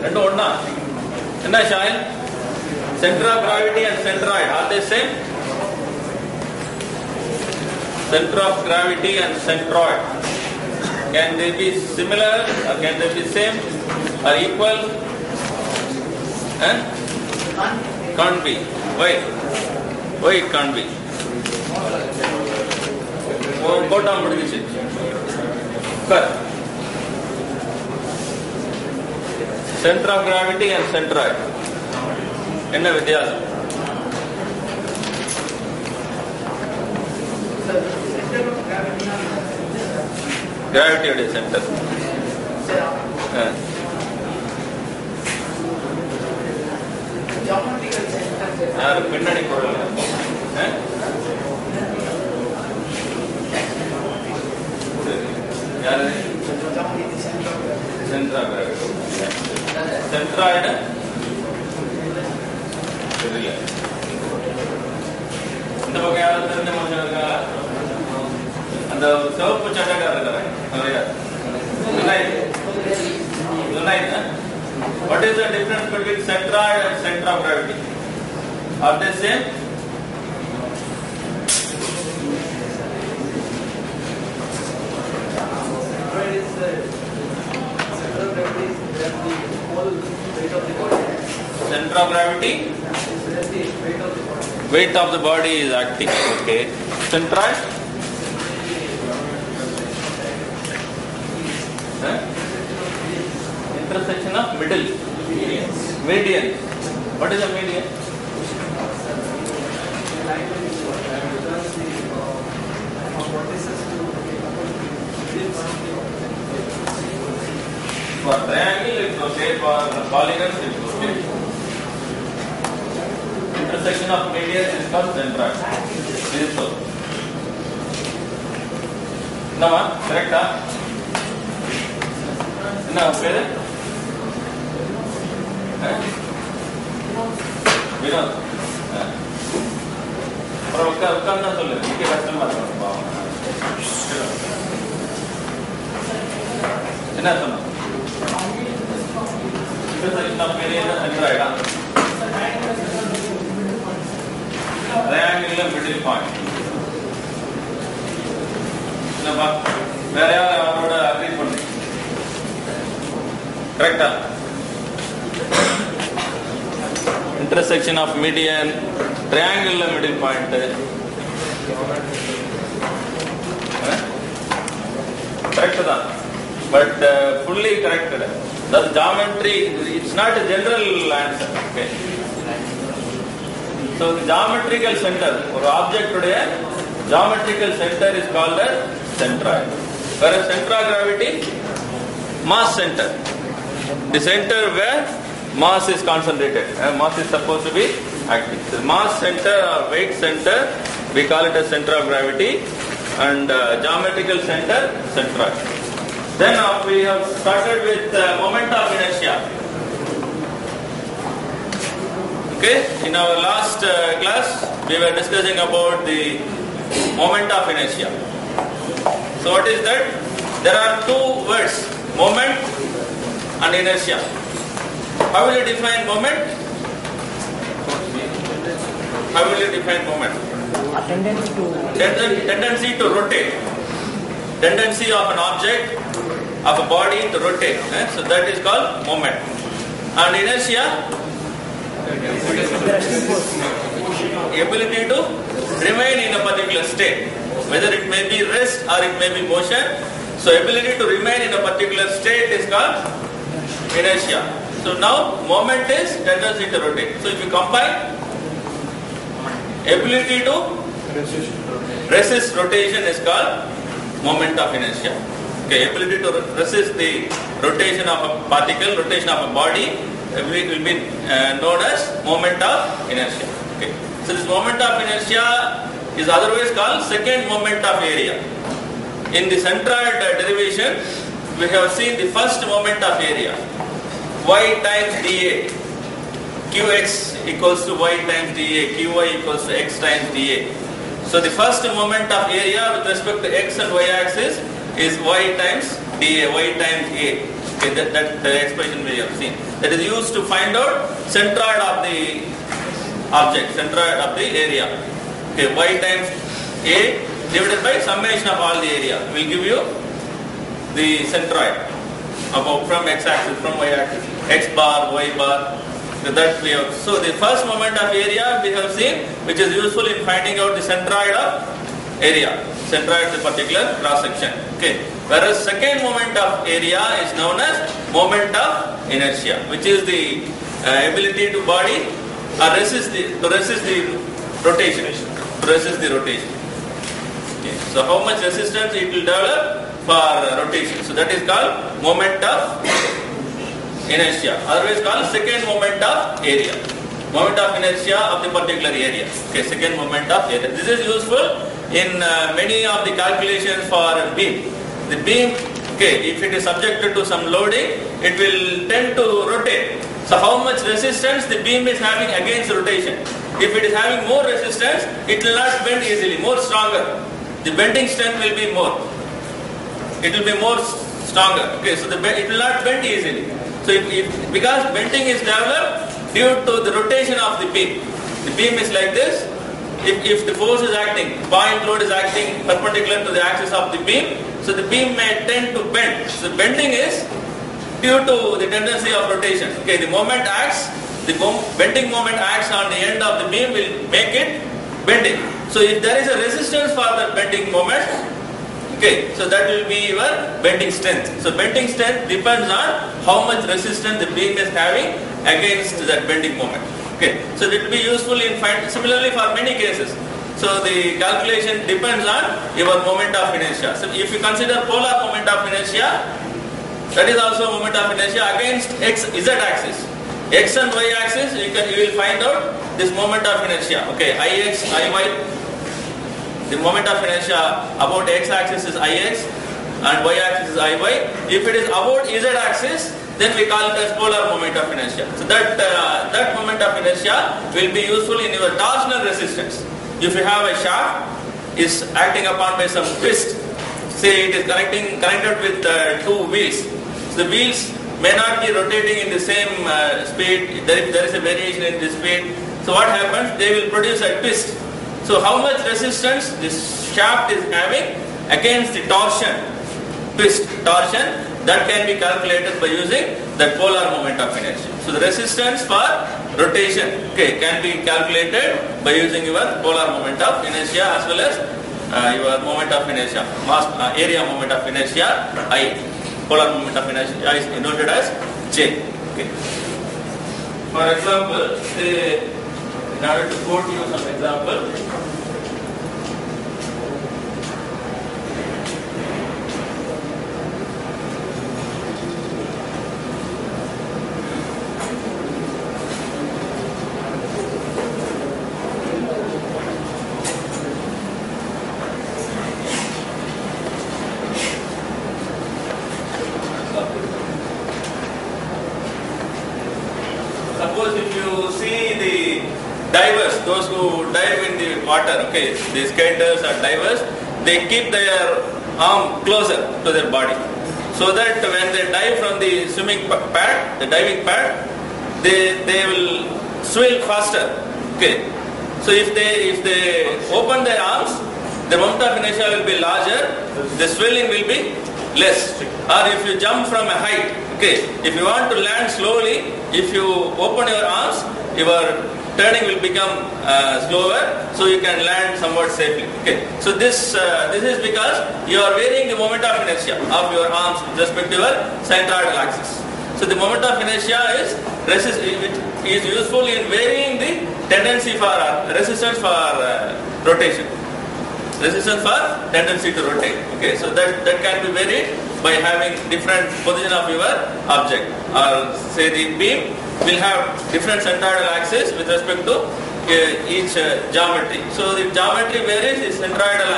ரெண்டும் ஒண்ணா? என்ன Shayan? Center of gravity and centroid, are they same? Center of gravity and centroid, can they be similar or can they be same or equal? Can't be. Why? Why it can't be? Go down முடிஞ்சிச்சு. Center of gravity and centroid, என்ன வித்தியாசம்? Gravity உடைய center. யாரு பின்னணி குரல்? யாரு? Center of gravity. Centroid தெரியல. இந்த பக்கம் யாரும் தெரிஞ்ச மனுஷன் இருக்கா? அந்த சிவப்பு சட்டைக்காரர் இருக்கிறாங்க. What is the difference between centroid and center of gravity? Are they same? Center of gravity, weight of the body is acting. Okay. Centroid, intersection of middle, median. What is a median? For triangle it rotates, for polygon it rotates. Intersection of median is called centroid. This is so. No, correct? என்ன பேரு? வினோத். அப்புறம் உட்கார்ந்து சொல்லு. இங்கே கஷ்டமா இருக்கும். என்ன சொன்ன? centroid. Triangular middle point. வேற யாரும் அவரோட அக்ரி பண்ணு. கரெக்டா? Intersection of median, triangular middle point. Correct தான். But fully corrected. That's geometry. It's not a general answer. Okay. So the geometrical center, or object today, geometrical center is called as centroid. Whereas center of gravity, mass center. The center where mass is concentrated. Mass is supposed to be active. The mass center or weight center, we call it as center of gravity, and geometrical center, centroid. Then we have started with moment of inertia. Okay, in our last class we were discussing about the moment of inertia. So what is that? There are two words, moment and inertia. How will you define moment? How will you define moment? Tendency to rotate. Tendency of an object, of a body to rotate. So that is called moment. And inertia, ability to remain in a particular state, whether it may be rest or it may be motion. So ability to remain in a particular state is called inertia. So now moment is tendency to rotate. So if you combine, ability to resist rotation is called moment of inertia. Okay, ability to resist the rotation of a particle, rotation of a body, will be known as moment of inertia. Okay. So this moment of inertia is otherwise called second moment of area. In the centroid derivation, we have seen the first moment of area, y times dA. Qx equals to y times dA, Qy equals to x times dA. So the first moment of area with respect to x and y axis is y times dA, y times A. Okay, that the expression we have seen. That is used to find out centroid of the object, centroid of the area. Okay, y times a divided by summation of all the area will give you the centroid from x-axis, from y-axis, x bar, y bar. So that we have. So the first moment of area we have seen, which is useful in finding out the centroid of area, centroid of the particular cross section. Okay. Whereas second moment of area is known as moment of inertia, which is the ability to body resist the rotation. Resist the rotation. Okay. So how much resistance it will develop for rotation. So that is called moment of inertia, otherwise called second moment of area. Moment of inertia of the particular area. Okay, second moment of area. This is useful in many of the calculations for beam. The beam, okay, if it is subjected to some loading, it will tend to rotate. So how much resistance the beam is having against rotation? If it is having more resistance, it will not bend easily, more stronger. The bending strength will be more. It will be more stronger. Okay, so it will not bend easily. So because bending is developed due to the rotation of the beam. The beam is like this. If the force is acting, point load is acting perpendicular to the axis of the beam, so the beam may tend to bend. So bending is due to the tendency of rotation. Okay, the moment acts, the bending moment acts on the end of the beam will make it bending. So if there is a resistance for the bending moment, okay, so that will be your bending strength. So bending strength depends on how much resistance the beam is having against that bending moment. Okay, so it will be useful in similarly for many cases. So the calculation depends on your moment of inertia. So if you consider polar moment of inertia, that is also moment of inertia against z axis. X and y axis, you will find out this moment of inertia. Okay, ix, iy. The moment of inertia about x-axis is ix and y-axis is iy. If it is about z-axis, then we call it as polar moment of inertia. So that moment of inertia will be useful in your torsional resistance. If you have a shaft is acting upon by some twist, say it is connected with two wheels. So the wheels may not be rotating in the same speed. There is a variation in the speed. So what happens? They will produce a twist. So how much resistance this shaft is having against the torsion, torsion, that can be calculated by using the polar moment of inertia. So the resistance for rotation, okay, can be calculated by using your polar moment of inertia as well as your moment of inertia, area moment of inertia I. Polar moment of inertia is denoted as J. Okay. For example, in order to quote you some example, suppose if you see the divers, those who dive in the water, okay, the skaters or divers, they keep their arm closer to their body, so that when they dive from the swimming pad, the diving pad, they will swim faster. Okay, so if they open their arms, the moment of inertia will be larger, the swelling will be less. Or if you jump from a height, okay, if you want to land slowly, if you open your arms, your turning will become slower, so you can land somewhat safely. Okay, so this is because you are varying the moment of inertia of your arms with respect to your centroidal axis. So the moment of inertia is useful in varying the tendency for resistance for rotation. Resistance for tendency to rotate. Okay, so that can be varied by having different position of your object. Or say the beam will have different centroidal axis with respect to each geometry. So the geometry varies, the centroidal,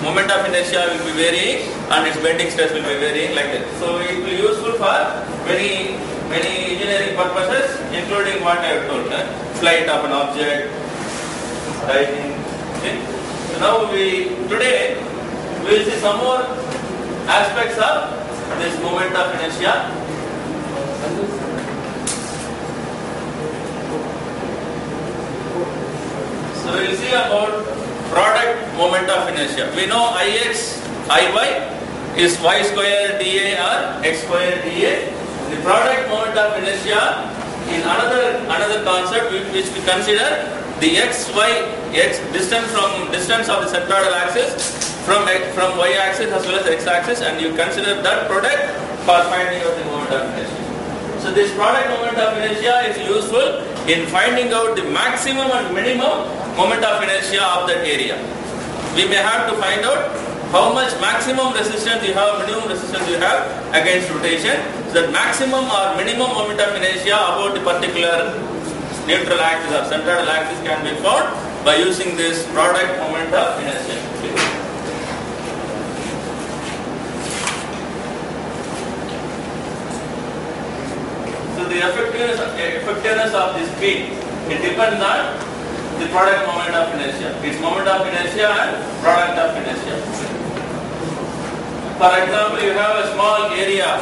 moment of inertia will be varying and its bending stress will be varying like that. So it will be useful for many engineering purposes, including what I have told, flight of an object, diving. Okay. So now today we will see some more aspects of this moment of inertia. we'll see about product moment of inertia. We know Ix, Iy is y square dA or x square dA. The product moment of inertia in another concept which we consider the x distance of the centroidal axis from y axis as well as x axis, and you consider that product for finding out the moment of inertia. So this product moment of inertia is useful in finding out the maximum and minimum moment of inertia of that area. We may have to find out how much maximum resistance you have, minimum resistance you have against rotation. So that maximum or minimum moment of inertia about the particular neutral axis or centroidal axis can be found by using this product moment of inertia. So the effectiveness of this beam, it depends on the product moment of inertia. Its moment of inertia and product of inertia. For example, you have a small area,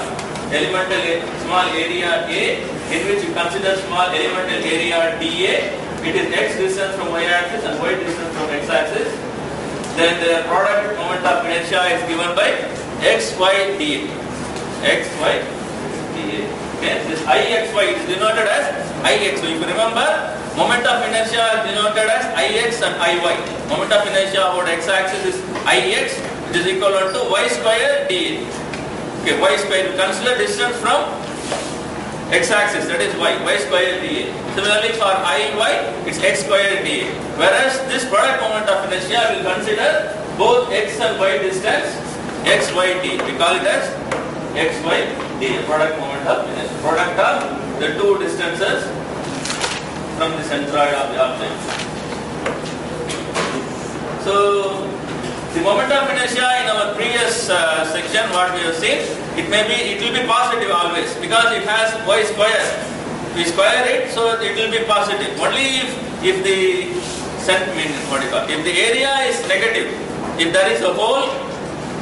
small area A, in which you consider small elemental area dA. It is x distance from y axis and y distance from x axis. Then the product moment of inertia is given by xy dA. xy dA. Okay, this Ixy is denoted as Ix. So if you remember, moment of inertia is denoted as Ix and Iy. Moment of inertia about x-axis is Ix, which is equivalent to y square dA. Okay, y square. We consider distance from x-axis, that is y square dA. Similarly for Iy, it's x square dA. Whereas this product moment of inertia will consider both x and y distance, xy dA. We call it as xy dA, product moment of inertia. Product of the two distances from the centroid of the object. So the moment of inertia in our previous section, what we have seen, it will be positive always because it has y square. We square it, so it will be positive. Only if the if the area is negative, if there is a hole,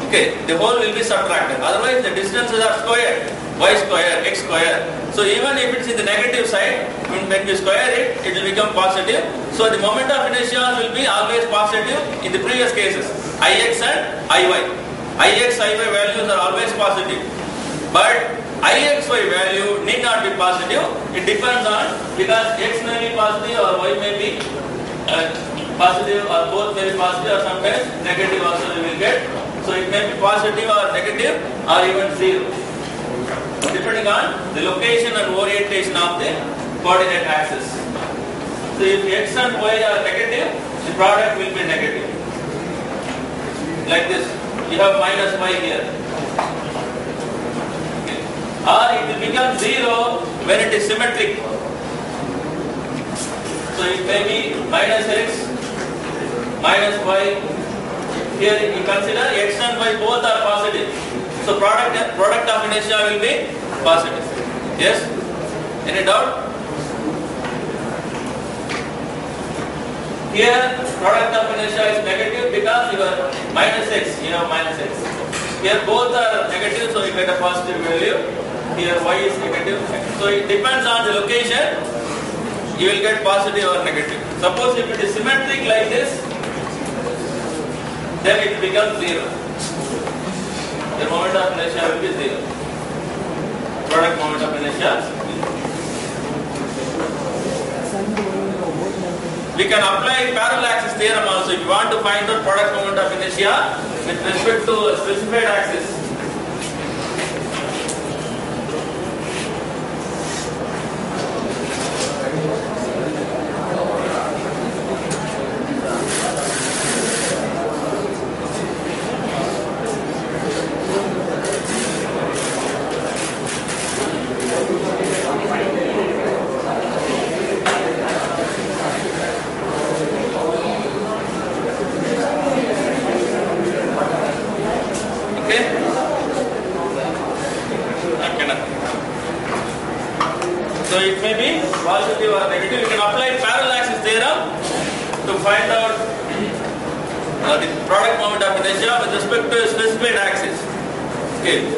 okay, the hole will be subtracted. Otherwise, the distances are squared. Y square, x square. So even if it's in the negative side, when we square it, it will become positive. So the moment of inertia will be always positive in the previous cases. Ix and Iy. Ix, Iy values are always positive. But Ixy value need not be positive. It depends on, because x may be positive or y may be positive, or both may be positive, or sometimes negative also we will get. So it may be positive or negative or even zero, depending on the location and orientation of the coordinate axis. So if x and y are negative, the product will be negative. Like this, you have minus y here. Okay. Or it will become zero when it is symmetric. So it may be minus x, minus y. Here you consider x and y both are positive. So product of inertia will be positive. Yes? Any doubt? Here product of inertia is negative because you are minus x, you have minus x. Here both are negative, so you get a positive value. Here y is negative. So it depends on the location, you will get positive or negative. Suppose if it is symmetric like this, then it becomes zero. The moment of inertia will be zero. Product moment of inertia. We can apply parallel axis theorem also if you want to find the product moment of inertia with respect to a specified axis. So it may be positive or negative. You can apply parallel axis theorem to find out the product moment of inertia with respect to a specified axis. Okay.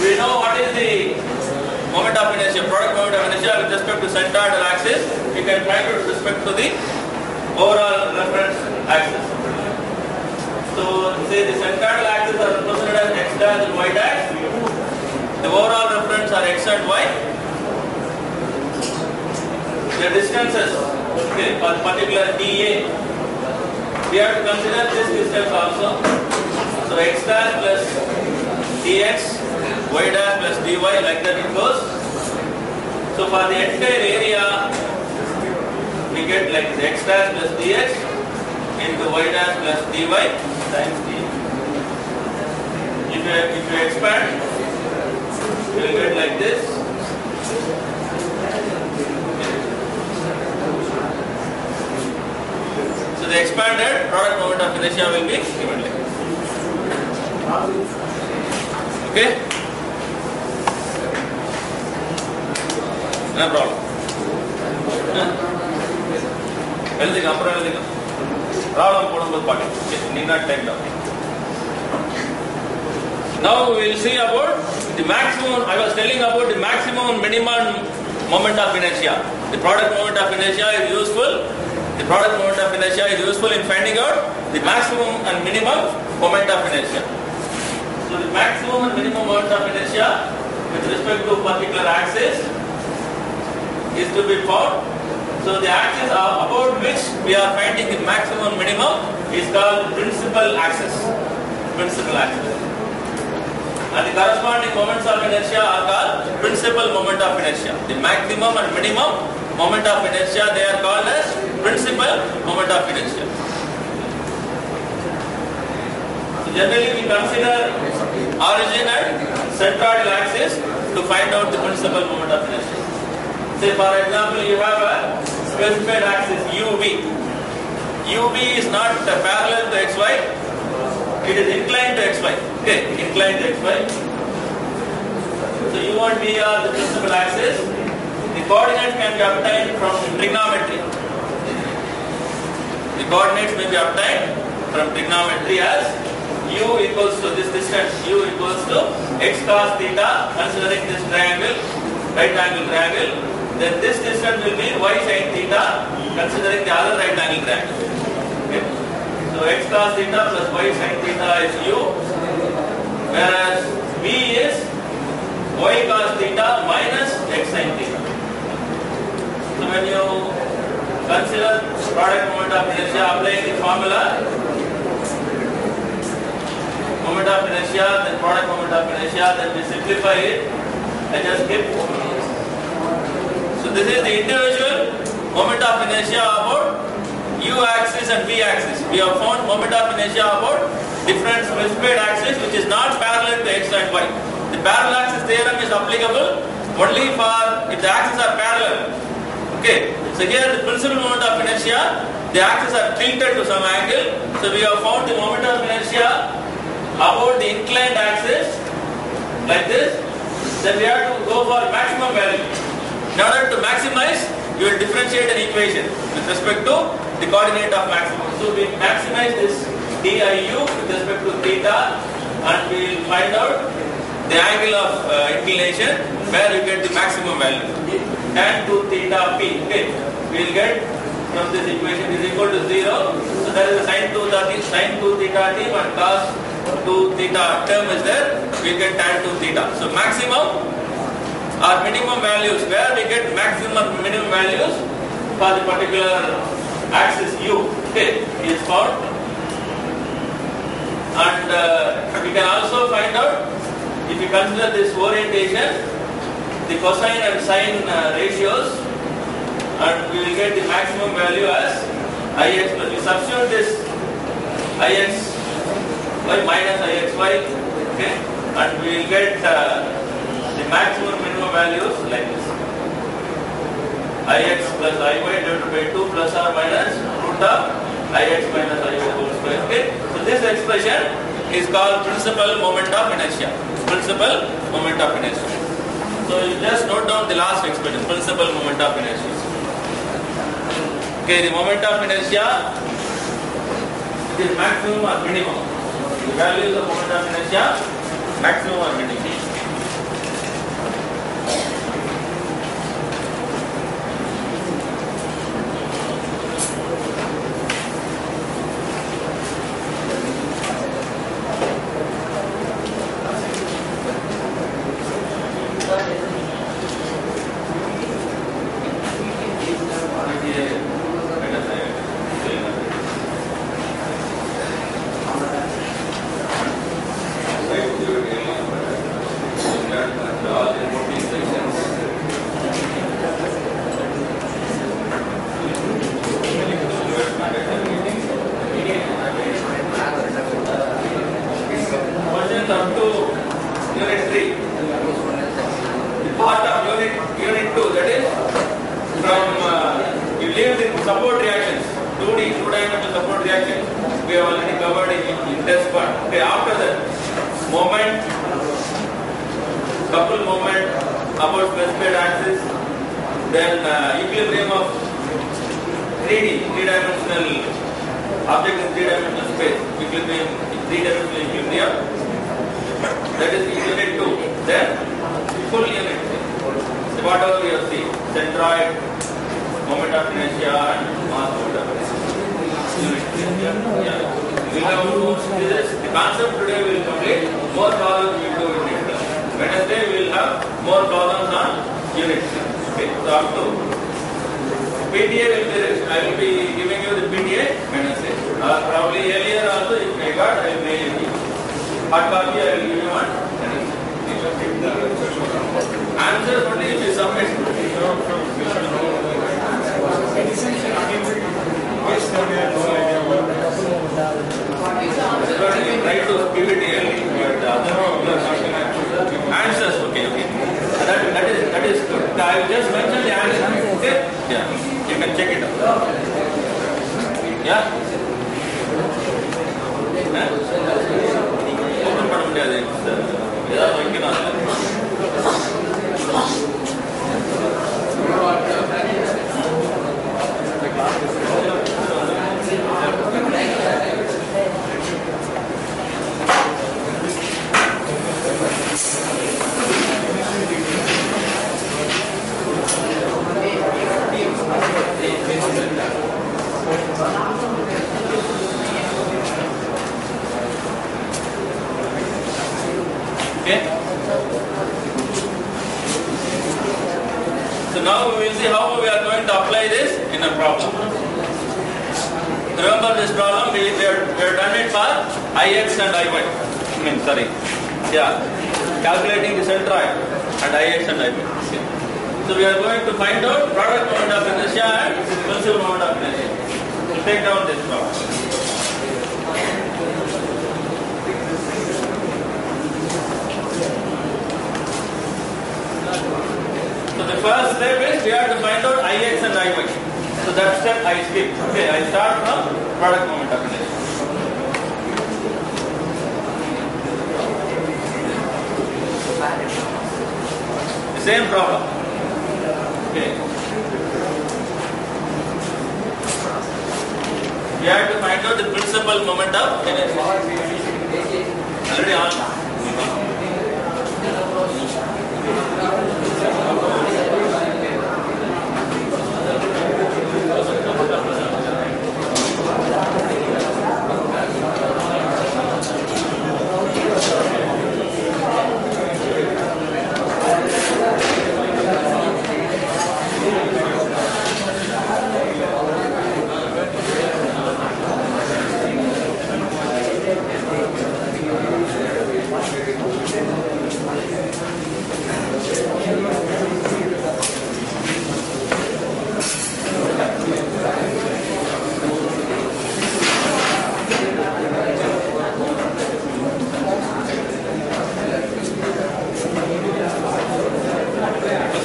We know what is the moment of inertia, product moment of inertia with respect to centroidal axis. We can find it with respect to the overall reference axis. So say the central axis are represented as x dash and y dash. The overall reference are x and y. The distances, okay, for particular dA, we have to consider this distance also. So x dash plus dx, y dash plus dy, like that it goes. So for the entire area, we get like x dash plus dx into y dash plus dy times d. If you expand, you will get like this. So the expanded product moment of inertia will be given like this. Okay? No problem. Need not take down. Now we will see about the maximum. I was telling about the maximum and minimum moment of inertia. The product moment of inertia is useful. The product moment of inertia is useful in finding out the maximum and minimum moment of inertia. So the maximum and minimum moment of inertia with respect to a particular axis is to be found. So the axis about which we are finding the maximum and minimum is called principal axis. Principal axis. And the corresponding moments of inertia are called principal moment of inertia. The maximum and minimum moment of inertia, they are called as principal moment of inertia. So generally we consider origin and centroidal axis to find out the principal moment of inertia. Say for example, you have a specified axis UV. UV is not parallel to XY, it is inclined to XY. Okay, inclined to XY. So U and V are the principal axis. The coordinates can be obtained from trigonometry. The coordinates may be obtained from trigonometry as U equals to this distance, U equals to x cos theta, considering this triangle, right angle triangle. Then this distance will be y sin theta, considering the other right angle triangle. Okay. So x cos theta plus y sin theta is u, whereas v is y cos theta minus x sin theta. So when you consider product moment of inertia, applying the formula, moment of inertia, then product moment of inertia, then we simplify it. I just keep. So this is the individual moment of inertia about u axis and v axis. We have found moment of inertia about different specified axis which is not parallel to x and y. The parallel axis theorem is applicable only for if the axes are parallel. Okay. So here the principal moment of inertia, the axes are tilted to some angle. So we have found the moment of inertia about the inclined axis like this. Then we have to go for maximum value. In order to maximize, you will differentiate an equation with respect to the coordinate of maximum. So we maximize this diu with respect to theta, and we will find out the angle of inclination where you get the maximum value. Tan 2 theta p. Okay, we will get from this equation is equal to 0. So there is a sin 2 theta t and cos 2 theta term is there. We get tan 2 theta. So maximum or minimum values, where we get maximum and minimum values for the particular axis u, okay, is found. And we can also find out, if you consider this orientation, the cosine and sine ratios, and we will get the maximum value as ix plus. We substitute this ix y minus ixy, okay, and we will get the maximum minimum values like this. Ix plus iy divided by 2 plus or minus root of ix minus iy whole square. Okay. So this expression is called principal moment of inertia. Principal moment of inertia. So you just note down the last expression, principal moment of inertia. Okay, the moment of inertia, it is maximum or minimum. The values of moment of inertia, maximum or minimum. 2D, two-dimensional support reaction, we have already covered in test one. Okay, after that, moment, couple moment about specified axis, then equilibrium of 3D, three-dimensional object in three-dimensional space, equilibrium, three-dimensional equilibrium, that is unit 2. Then full unit, whatever we have seen, centroid, moment of inertia and mass moment of inertia. Yeah. We'll have the concept today will complete. More problems we will do in next class. Wednesday we will have more problems on unit. Okay, so up to PTA will be there. I will be giving you the PTA Wednesday. Probably earlier also if I got, I will mail you. Hard copy I will give you one. Answer only if you submit. Try to give it early, but answers, okay. That is good. I will just mention the answer. Okay? Yeah. You can check it out. Yeah? Open பண்ண முடியாது. ஏதாவது வைக்கணும். Okay? So now we will see how we are going to apply this in a problem. Remember this problem, we have done it for Ix and Iy. Calculating the centroid and Ix and Iy. Okay. So we are going to find out product moment of inertia and principal moment of inertia. We'll take down this problem. So the first step is we have to find out Ix and Iy. So that step I skip. Okay, I start from product moment of inertia. The same problem. Okay. We have to find out the principal moment of inertia. Already on.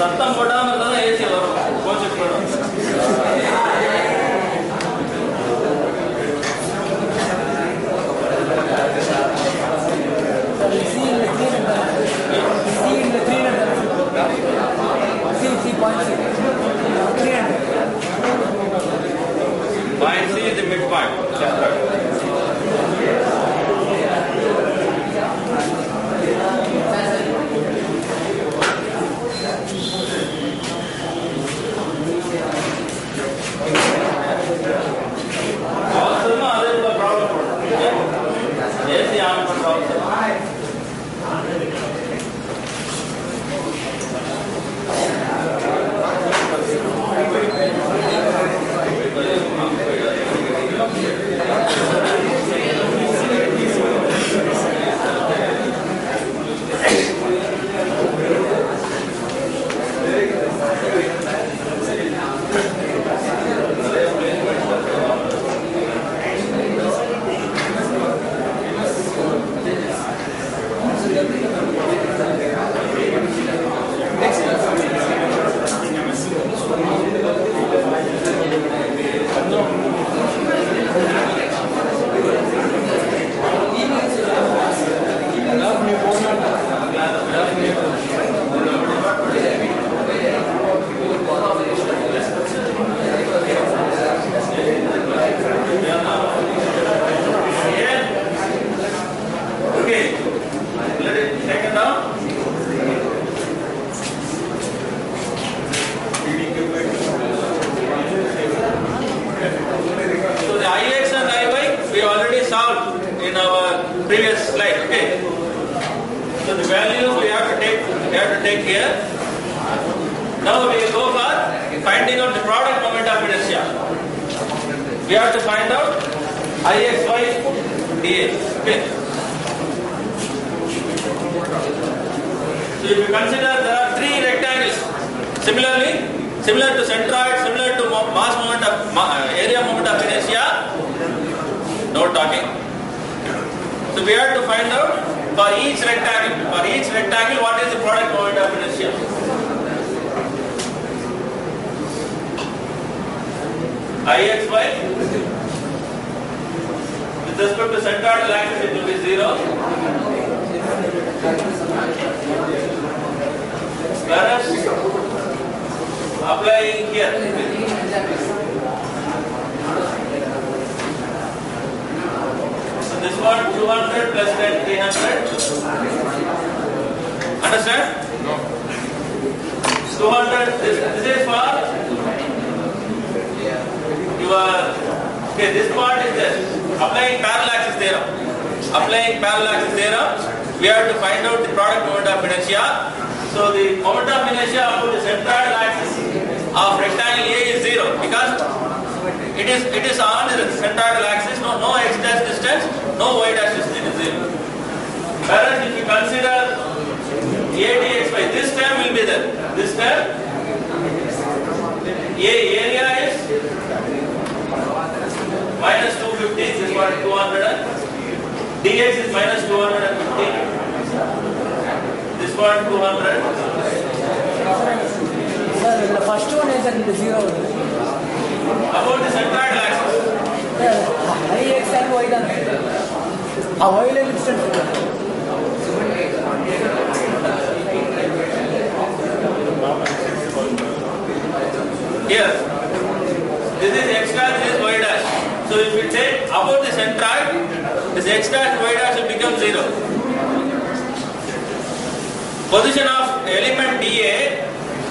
சத்தம் போடாம இருந்தா AC வரும் கோச்சுக்கு போடும். Point C is the midpoint. previous slide. Okay. So the values we have to take here. Now we will go for finding out the product moment of inertia. We have to find out Ixy dx. Okay. So if you consider there are three rectangles, similar to centroid, similar to mass moment of area moment of inertia. No talking. So we have to find out for each rectangle. What is the product moment of inertia? Ixy with respect to centroidal axis it will be 0. Whereas applying here, so this one 200 plus 10 300. Understand? No. 200. This is for your. Okay, this part is this. Applying parallel axis theorem. We have to find out the product moment of inertia. So the moment of inertia about the centroidal axis of rectangle A is 0 because it is on the centroidal axis. No x dash distance, no y dash distance is 0. Whereas if you consider A dxy, this term will be there. This term A area is minus 250. This is what 200. Dx is minus 250. This one 200. Sir, the first one is at 0. About the centroidal axis. Ix and y done. How y level distance? Here, this is x dash, this is y dash. So if we take about the centroid, this x dash y dash will become 0. Position of element dA,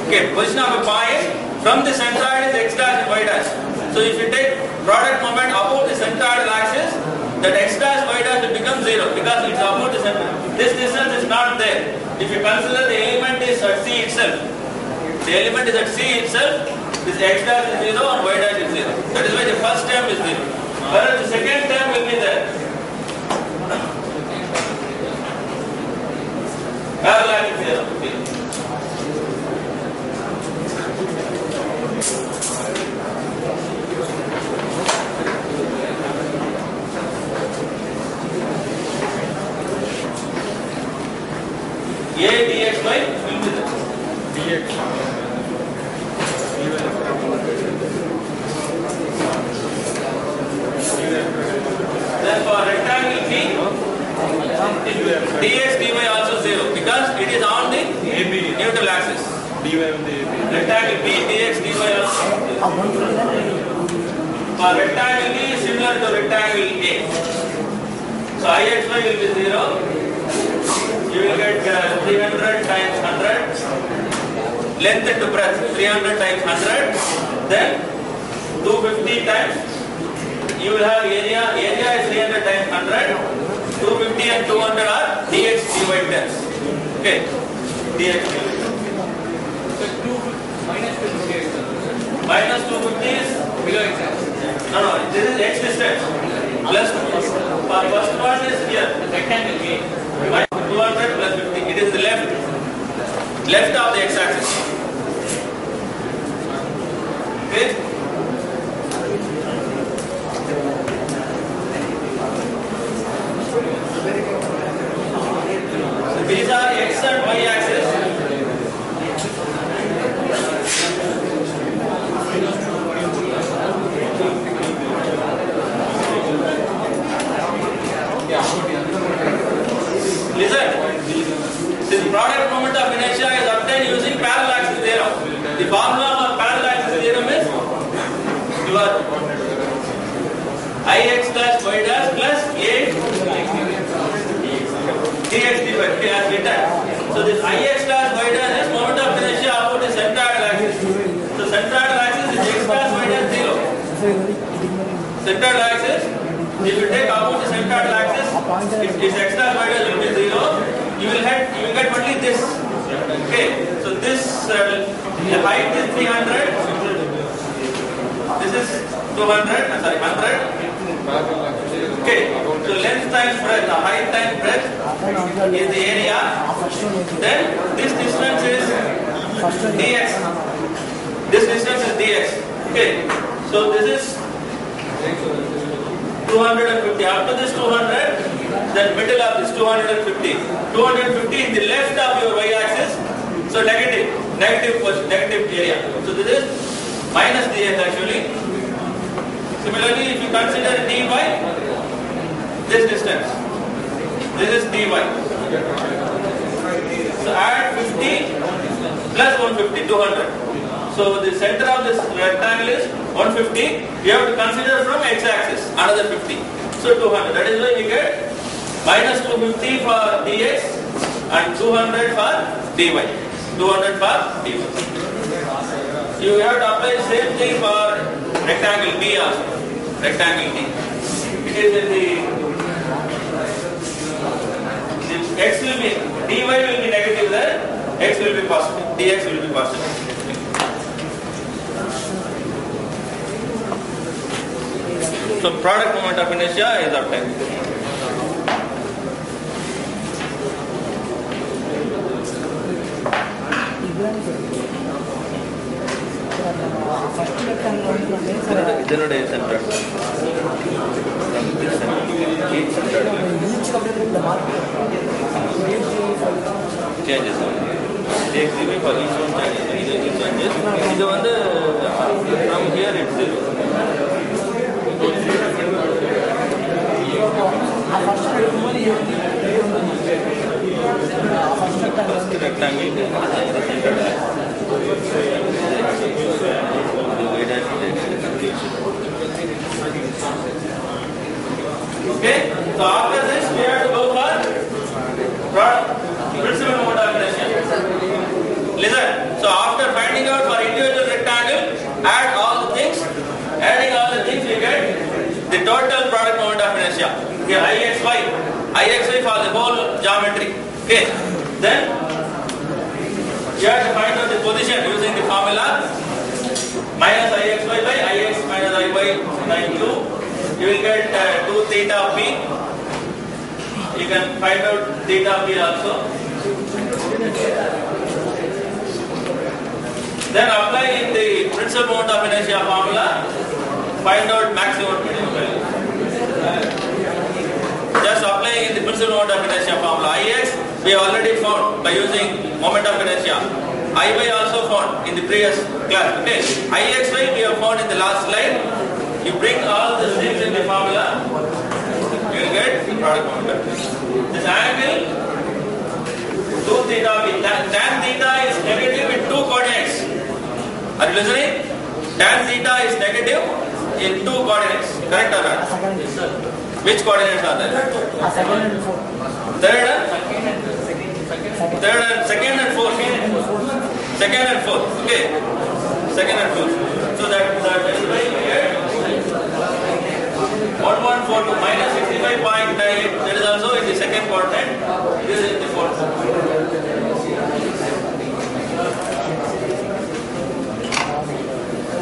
okay, position of a point from the centroid is x dash and y dash. So if you take product moment above the centroidal axis, that x dash y dash will become 0 because it's above the centroid. This distance is not there. If you consider the element is at C itself, this x dash is 0 and y dash is 0. That is why the first term is 0. Whereas the second term will be there. Parallel axis theorem. A dxy will be there. Dx. Then for rectangle B, dx dy also 0 because it is on the neutral axis. Dy on the AB. Rectangle B dx dy also 0. For rectangle B similar to rectangle A. So Ixy will be 0. You will get 300 times 100. Length into breadth 300 times 100. Then 250 times. You will have area. Area is 300 times 100. 250 and 200 are dx dy terms. Okay. Dx dy. Minus 250 is below x axis. No, this is x distance. Plus first one is here. Rectangle A. Minus 200 plus 50. It is the left of the x axis. Okay. These are x and y axis. Listen, this product moment of inertia is obtained using parallel axis theorem. The formula of parallel axis theorem is your Ix dash y dash plus A dx dy. Okay, as written. So this Ix dash y dash is moment of inertia about the centroidal axis. So centroidal axis is x dash y dash 0. Centroidal axis, if you take about the centroidal axis, If x dash y dash will be 0, you will get only this. Okay, so this the height is 300. This is 200. Sorry, 100. Okay, so length times breadth, the height times breadth is the area. Then this distance is dx. This distance is dx. Okay, so this is 250. After this 200, then middle of this 250. 250 is the left of your y-axis. So negative area. So this is minus dx actually. Similarly, if you consider dy, this distance, this is dy. So add 50 plus 150, 200. So the center of this rectangle is 150. You have to consider from x-axis another 50. So 200. That is why we get minus 250 for dx and 200 for dy. 200 for dy. You have to apply the same thing for rectangle B also. Rectangle B. It is in the x will be, dy will be negative there, x will be positive, dx will be positive. So product moment of inertia is obtained. Changes. Take for each one changes. From here it's 0. First rectangle okay, so after this we have to go for principal moment of inertia. Listen, so after finding out for individual rectangle, add all the things, adding all the things we get the total product moment of inertia. Here IXY for the whole geometry. Okay, then you have to find out the position using the formula minus IXY by IX minus IY sin 2. You will get 2 theta p. You can find out theta p also. Then apply in the principal moment of inertia formula, find out maximum minimum value. Just applying in the principal moment of inertia formula. Ix we have already found by using moment of inertia. Iy also found in the previous class. Okay. Ixy we have found in the last slide. You bring all the things in the formula, you will get the product moment. This angle 2 theta b. Tan theta is negative in 2 coordinates. Are you listening? Tan theta is negative in 2 coordinates. Correct or not? Yes, sir. Which coordinates are there? Second and fourth. Third and second and fourth. Second and fourth. Okay. Second and fourth. So that is why we get 1142 minus 65.98. That is also in the second coordinate. This is in the fourth.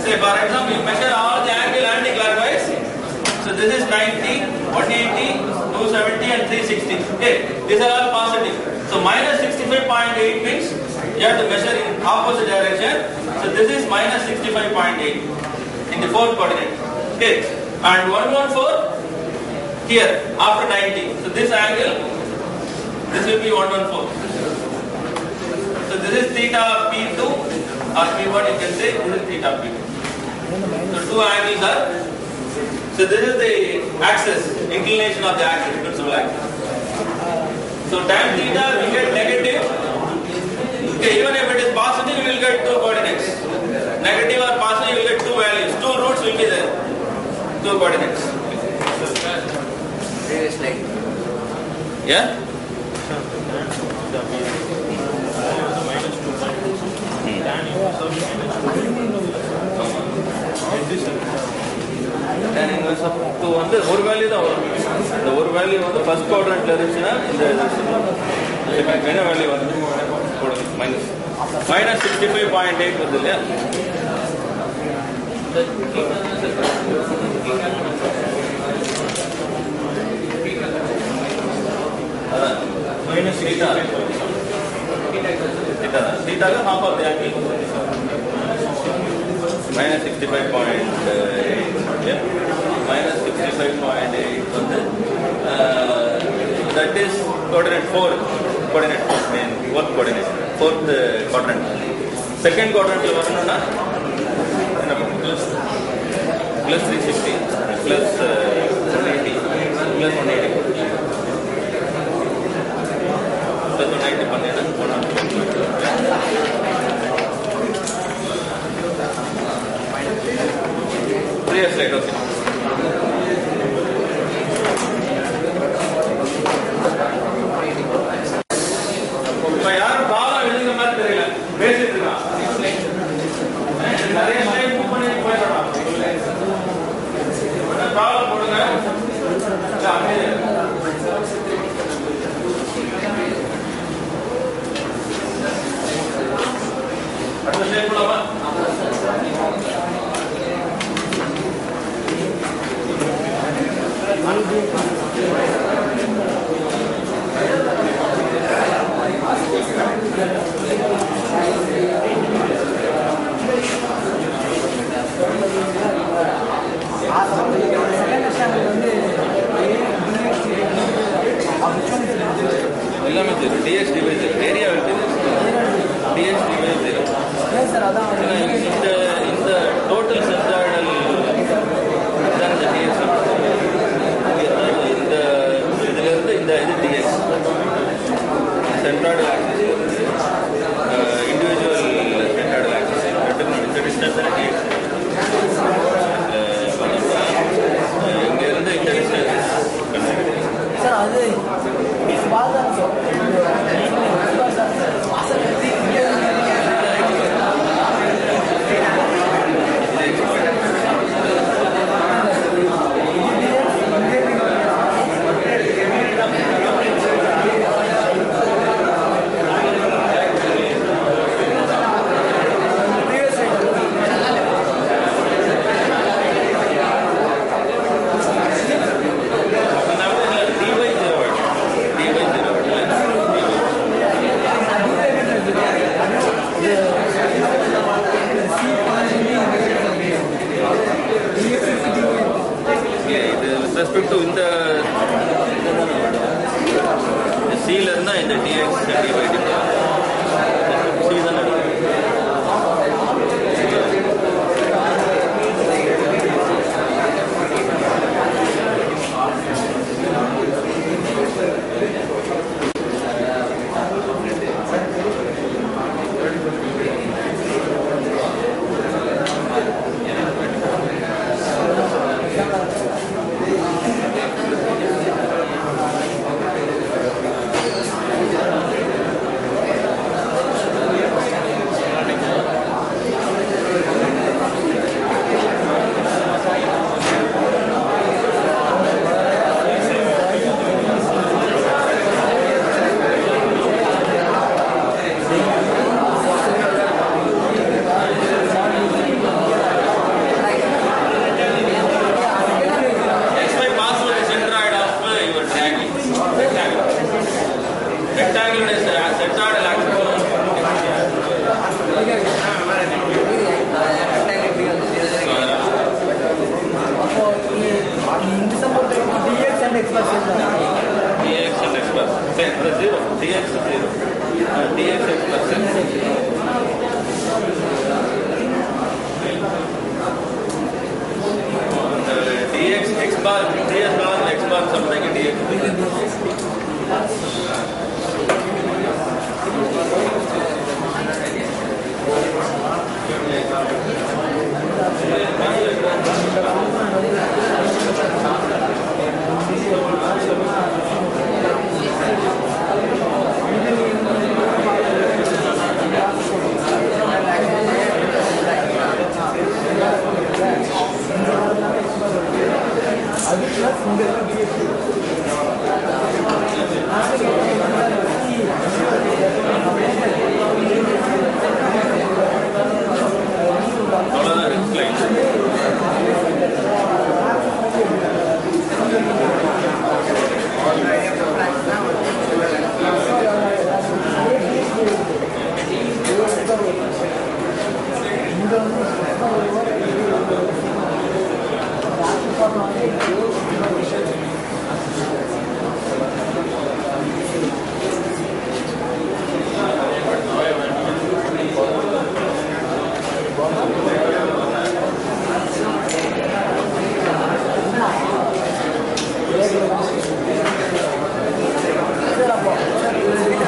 Say for example, you measure all the angle anti-clockwise. So this is 90, 180, 270 and 360. Okay, these are all positive. So minus 65.8 means you have to measure in opposite direction. So this is minus 65.8 in the fourth coordinate. Okay, and 114 here after 90. So this angle, this will be 114. So this is theta P2 or P1 you can say, this is theta P2. So 2 angles are, so this is the axis, inclination of the axis, principal axis. So tan theta we get negative. Okay, even if it is positive, you will get 2 coordinates. Negative or positive, you will get 2 values. 2 roots will be there. 2 coordinates. Yeah? Tan inverse of 2 வந்து ஒரு value தான் வரும். இந்த ஒரு value வந்து first குவாட்ரண்ட்ல இருந்துச்சுன்னா இந்த என்ன வேல்யூ வந்து மைனஸ் -65.8 வருது இல்லையா? theta का half of the angle -65.8 yeah -65.8 வந்து that is coordinate 4 coordinate mean fourth coordinate fourth quadrant second quadrant ல வரணும்னா என்ன பண்ணும் plus 360 plus 180 plus 180 plus 180 பண்ணேன்னா 3 years later okay இப்ப யாரும் பாலா எழுதுற மாதிரி தெரியல பேசிட்டு இருக்கான் நிறைய ஸ்லைட் மூவ் பண்ணி போயிடலாம் பாலா போடுங்க அடுத்த ஸ்லைட் போலாமா எல்லாமே தெரியும் டிஎஸ் டிவைஸ் ஏரியா தெரியும் டிஎஸ் டிவைஸ் தெரியும் இந்த டோட்டல் சென்சாய்டல் தான் இந்த டிஎஸ் இந்த இதுல இருந்து இந்த இது DS centroidal axis individual centroidal axis இந்த டிஸ்டன்ஸ் டிஎஸ் இங்க இருந்து இந்த டிஸ்டன்ஸ் சார் அது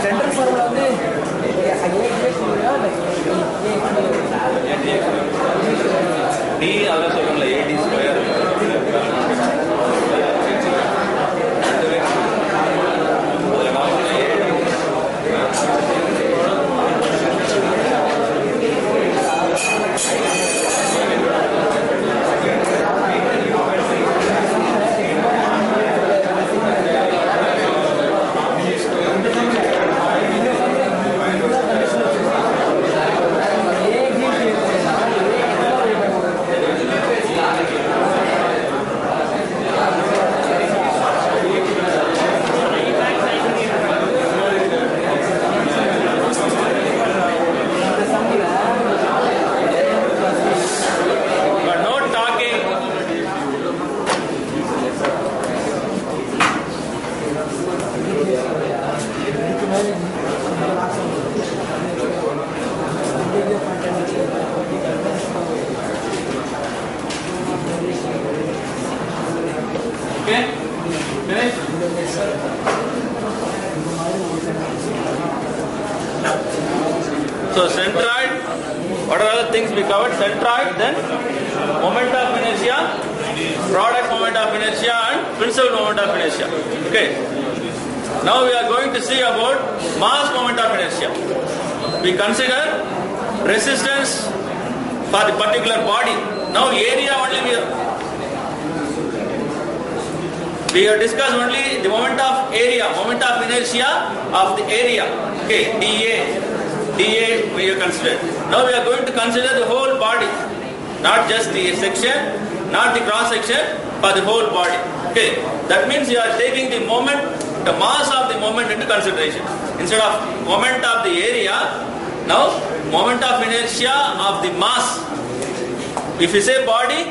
Central formula வந்து D அதான் சொல்றேன்ல AD square. Okay? Finish? So centroid, what are other things we covered? Centroid, then moment of inertia, product moment of inertia and principal moment of inertia. Okay. Now we are going to see about mass moment of inertia. We consider resistance for the particular body. Now area only we have discussed only the moment of area, moment of inertia of the area. Okay, dA we have considered. Now we are going to consider the whole body, not just the section, not the cross section, but the whole body. Okay, that means you are taking the moment, the mass of the moment into consideration. Instead of moment of the area, now moment of inertia of the mass. If you say body,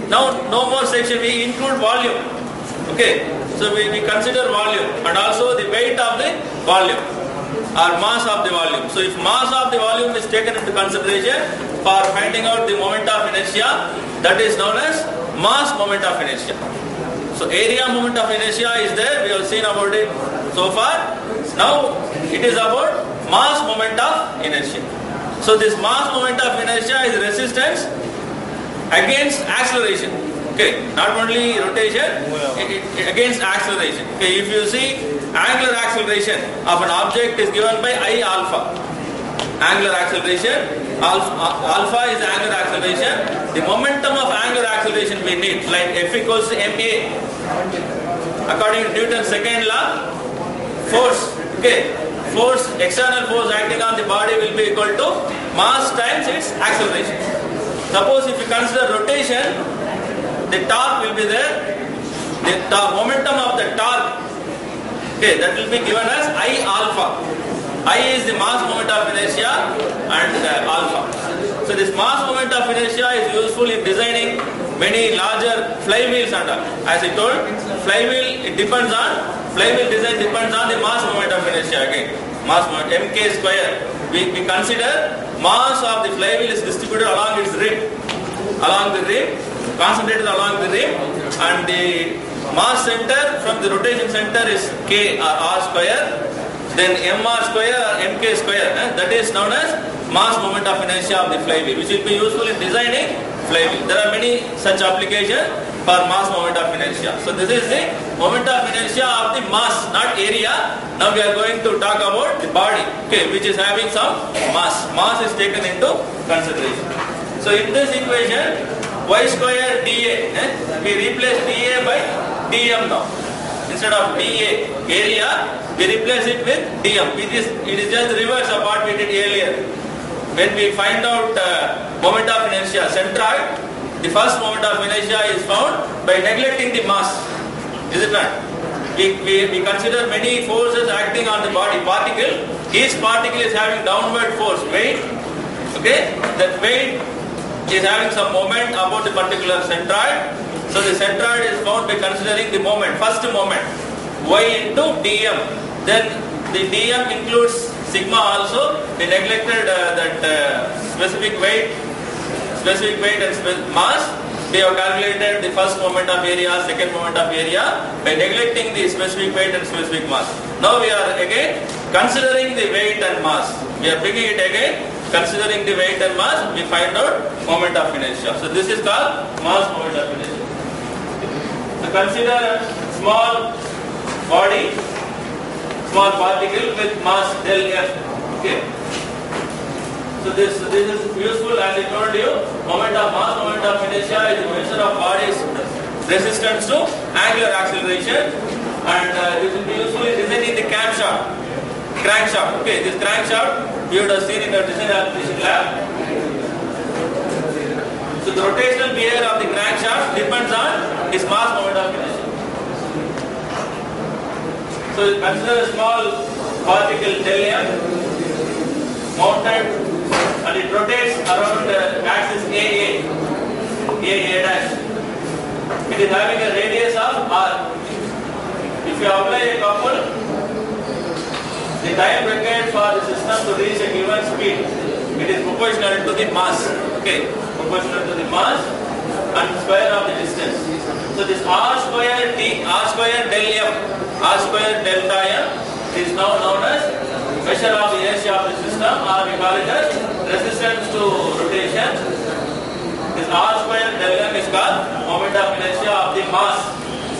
now no more section, we include volume. Okay, so we consider volume and also the weight of the volume or mass of the volume. So if mass of the volume is taken into consideration for finding out the moment of inertia, that is known as mass moment of inertia. So area moment of inertia is there, we have seen about it so far. Now it is about mass moment of inertia. So this mass moment of inertia is resistance against acceleration. Okay, not only rotation, against acceleration. Okay, if you see angular acceleration of an object is given by I alpha. Angular acceleration, alpha is angular acceleration. The momentum of angular acceleration we need, like F equals to ma. According to Newton's second law, force, okay, force, external force acting on the body will be equal to mass times its acceleration. Suppose if you consider rotation, the torque will be there, the momentum of the torque, okay, that will be given as I alpha. I is the mass moment of inertia and alpha. So this mass moment of inertia is useful in designing many larger flywheels and all. As I told, flywheel design depends on the mass moment of inertia again. Mass moment, mk square. We consider mass of the flywheel is distributed along its rim. Along the rim, concentrated along the rim, and the mass center from the rotation center is k or r square, then mr square or mk square. That is known as mass moment of inertia of the flywheel, which will be useful in designing flywheel. There are many such applications for mass moment of inertia. So this is the moment of inertia of the mass, not area. Now we are going to talk about the body, okay, which is having some mass. Mass is taken into consideration. So in this equation, y square dA, we replace dA by dm now. Instead of dA area, we replace it with dm. It is just the reverse of what we did earlier. When we find out moment of inertia centroid, the first moment of inertia is found by neglecting the mass. Is it not? We consider many forces acting on the body particle. Each particle is having downward force, weight. Okay, that weight is having some moment about the particular centroid. So the centroid is found by considering the moment, first moment, y into dm. Then the dm includes sigma also. We neglected that specific weight and mass. We have calculated the first moment of area, second moment of area by neglecting the specific weight and specific mass. Now we are again considering the weight and mass. We are bringing it again, considering the weight and mass, we find out moment of inertia. So this is called mass moment of inertia. So consider a small body, small particle with mass del F. Okay. So this is useful, as I told you. Moment of mass, moment of inertia is the measure of body's resistance to angular acceleration, and this will be useful in designing the crankshaft. Okay, this crankshaft you would have seen in the design application lab. So the rotational behavior of the crankshaft depends on its mass moment of inertia. So consider a small particle del M mounted, and it rotates around the axis AA dash. It is having a radius of R. If you apply a couple, the time required for the system to reach a given speed, it is proportional to the mass. Okay, proportional to the mass and square of the distance. So this R square delta M is now known as measure of the inertia of the system, or we call it as resistance to rotation. This R square del M is called moment of inertia of the mass,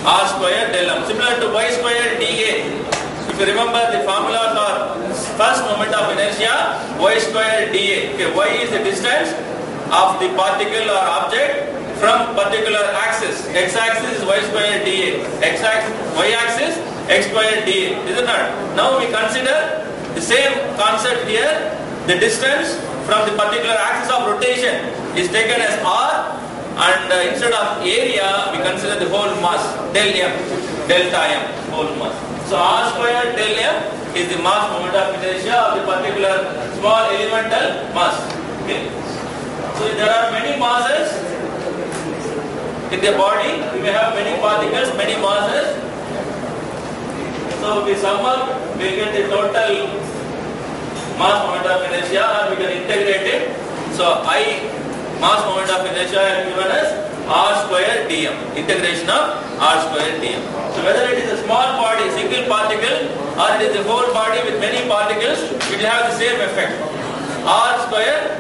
R square del M. Similar to Y square dA. If you remember the formula for first moment of inertia, Y square dA. Okay, Y is the distance of the particle or object from particular axis. X axis is Y square dA. Y axis X square dA. Is it not? Now we consider the same concept here. The distance from the particular axis of rotation is taken as R, and instead of area we consider the whole mass, delta M, whole mass. So R square del M is the mass moment of inertia of the particular small elemental mass. Okay. So there are many masses in the body. We may have many particles, many masses. So we sum up, we get the total mass moment of inertia, or we can integrate it. So I mass moment of inertia is given as R square dm, integration of R square dm. So whether it is a small body, single particle, or it is a whole body with many particles, it will have the same effect. R square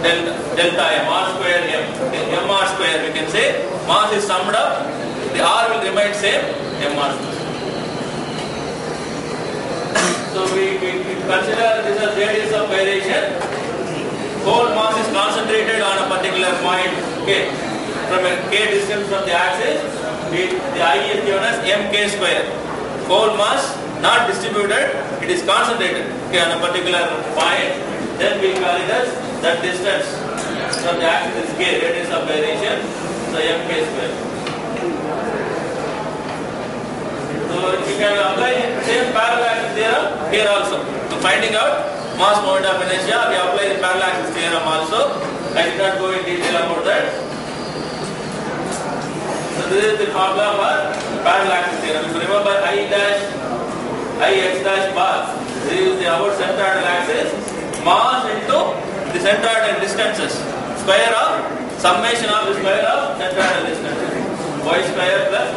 delta M, R square M, mr square we can say. Mass is summed up, the R will remain same, mr square. So we consider this as radius of gyration. Whole mass is concentrated on a particular point, okay, from a k distance from the axis. The I is given as mk square. Whole mass not distributed, it is concentrated, okay, on a particular point. Then we call it as that distance from the axis is k, radius of gyration. So mk square. So we can apply same parallax theorem here also. So finding out mass moment of inertia, we apply the parallax theorem also. I did not go in detail about that. So this is the formula for parallax theorem. If you remember Ix dash bar, this is the about centroidal axis, mass into the centroid and distances, square of summation of the square of centroidal distances, y square plus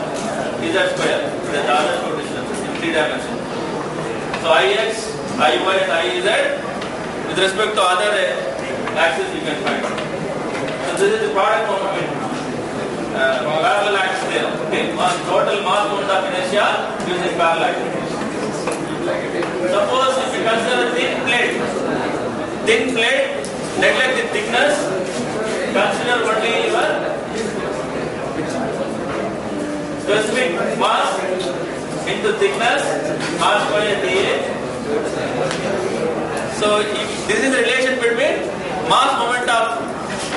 z square, the other two distances in 3 dimensions. So Ix, Iy and Iz with respect to other axis you can find. So this is the product moment, parallel axis there. Okay, total mass moment of inertia using parallel axis. Suppose if you consider thin plate, neglect the thickness, consider only your specific mass into thickness, R square dA. So if this is the relation between mass moment of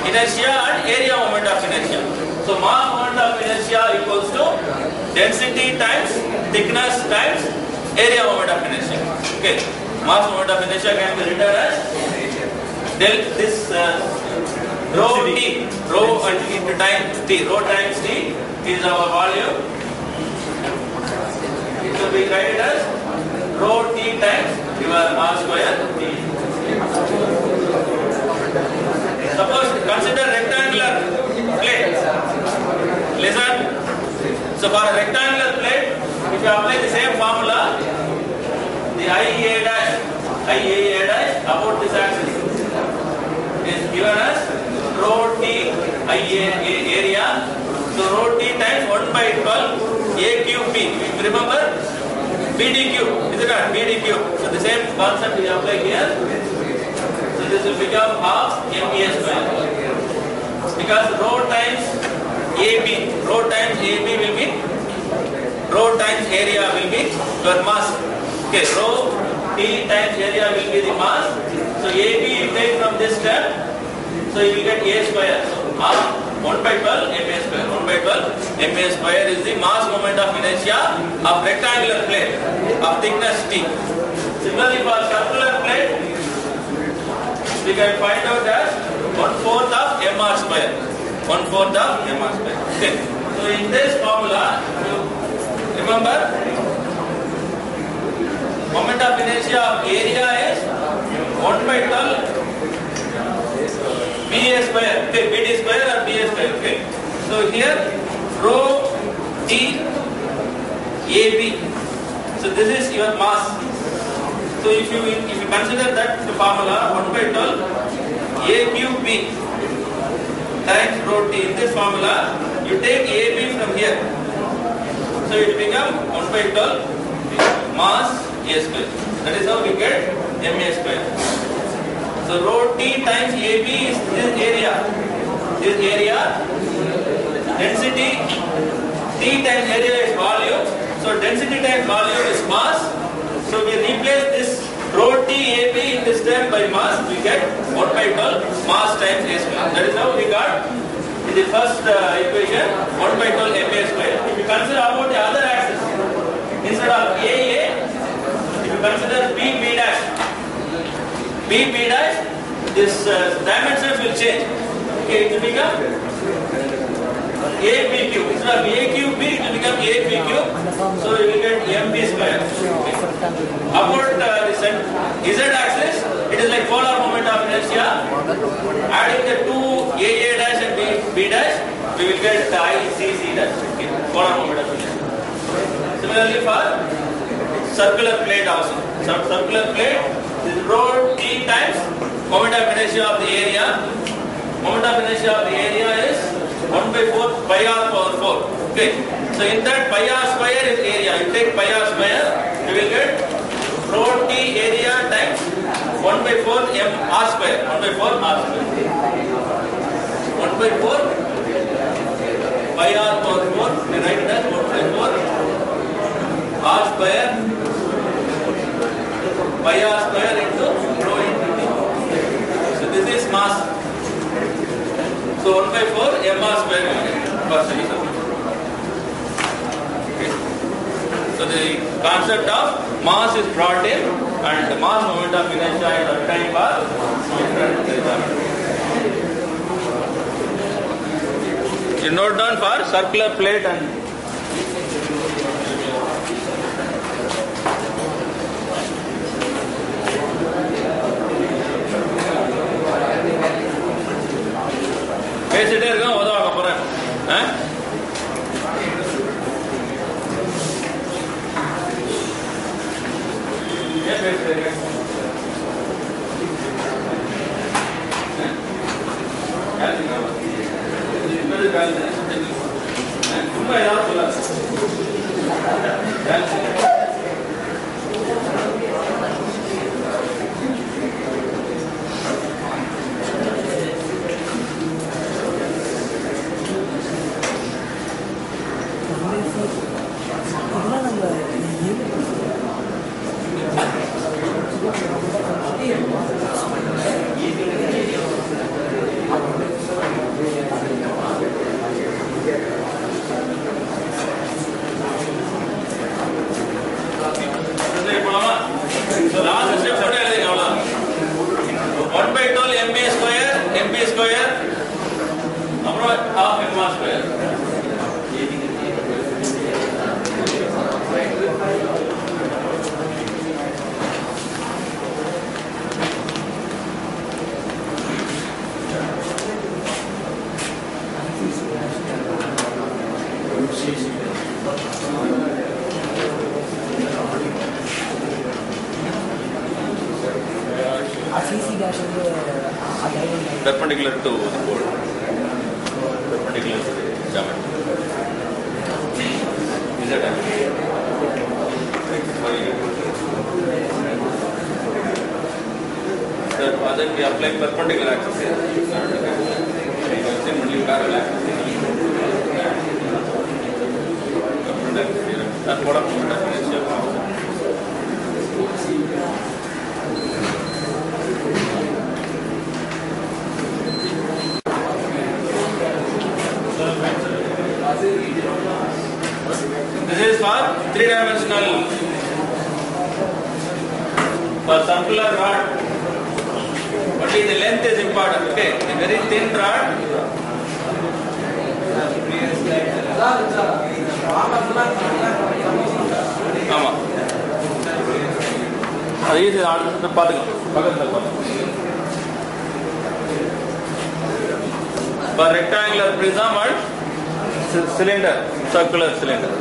inertia and area moment of inertia. So mass moment of inertia equals to density times thickness times area moment of inertia. Okay, mass moment of inertia can be written as del this rho t, rho into time t, rho times t is our volume. So we write it as rho t times your r square t. Suppose consider rectangular plate. Listen. So for a rectangular plate, if you apply the same formula, the IA dash about this axis is given as rho t IA area. So rho t times 1 by 12 A cube B. Remember BD cube, is it not? BD cube. So the same concept we apply here. So this will become half MA square. Because rho times AB will be rho times area will be your mass. Okay, rho T times area will be the mass. So AB you take from this term. So you will get A square. So half 1 by 12 MA square. 1 by 12 MA square is the mass moment of inertia of rectangular plate of thickness T. Similarly for circular plate, we can find out as 1/4 of mr square. 1/4 of mr square. Okay. So in this formula, you remember moment of inertia of area is 1 by 12 BA square. Okay, BD square or BA square. Okay. So here rho T AB. So this is your mass. So if you consider that formula 1 by 12 A cube B times rho T, in this formula you take AB from here. So it becomes 1 by 12 mass A square. That is how we get MA square. So rho T times AB is this area. This area density T times area is volume. So density times volume is mass. So we replace this rho T AB in this term by mass. We get 1 by 12 mass times A square. That is how we got in the first equation 1 by 12 MA square. If you consider about the other axis, instead of AA, if you consider BB dash, this dimensions will change. Okay, it will become AB cube. Instead of A cube B, it will become AB cube. So you will get MB square. Okay. About the Z axis, it is like polar moment of inertia. Adding the two AA dash and B dash, we will get ICC dash. Okay. Polar moment of inertia. Similarly for circular plate also. Circular plate is rho T times moment of inertia of the area. Moment of inertia of the area is 1 by 4 pi r power 4. Okay. So in that pi r square is area. You take pi r square, you will get rho T area times 1 by 4 m r square. 1 by 4 r square. 1 by 4 pi r power 4. We write it as 1 by 4 r square pi r square into rho into T. So this is mass. So 1 by 4 mr square will get partially. Okay. So the concept of mass is brought in and the mass moment of inertia is obtained by you note down for circular plate and பேசிட்டே இருக்கோம் உதவாக்க போறேன். ஏன் பேசிட்டே இருக்கேன்? சும்மா ஏதாவது சொல்லாது. half sigma square. Perpendicular to the board. Perpendicular to the geometry. Is that so then we apply perpendicular axis here. Only parallel axis. That's what I'm doing. This is for three-dimensional, for circular rod. Only the length is important. Okay, a very thin rod. For rectangular prism and cylinder, circular cylinder.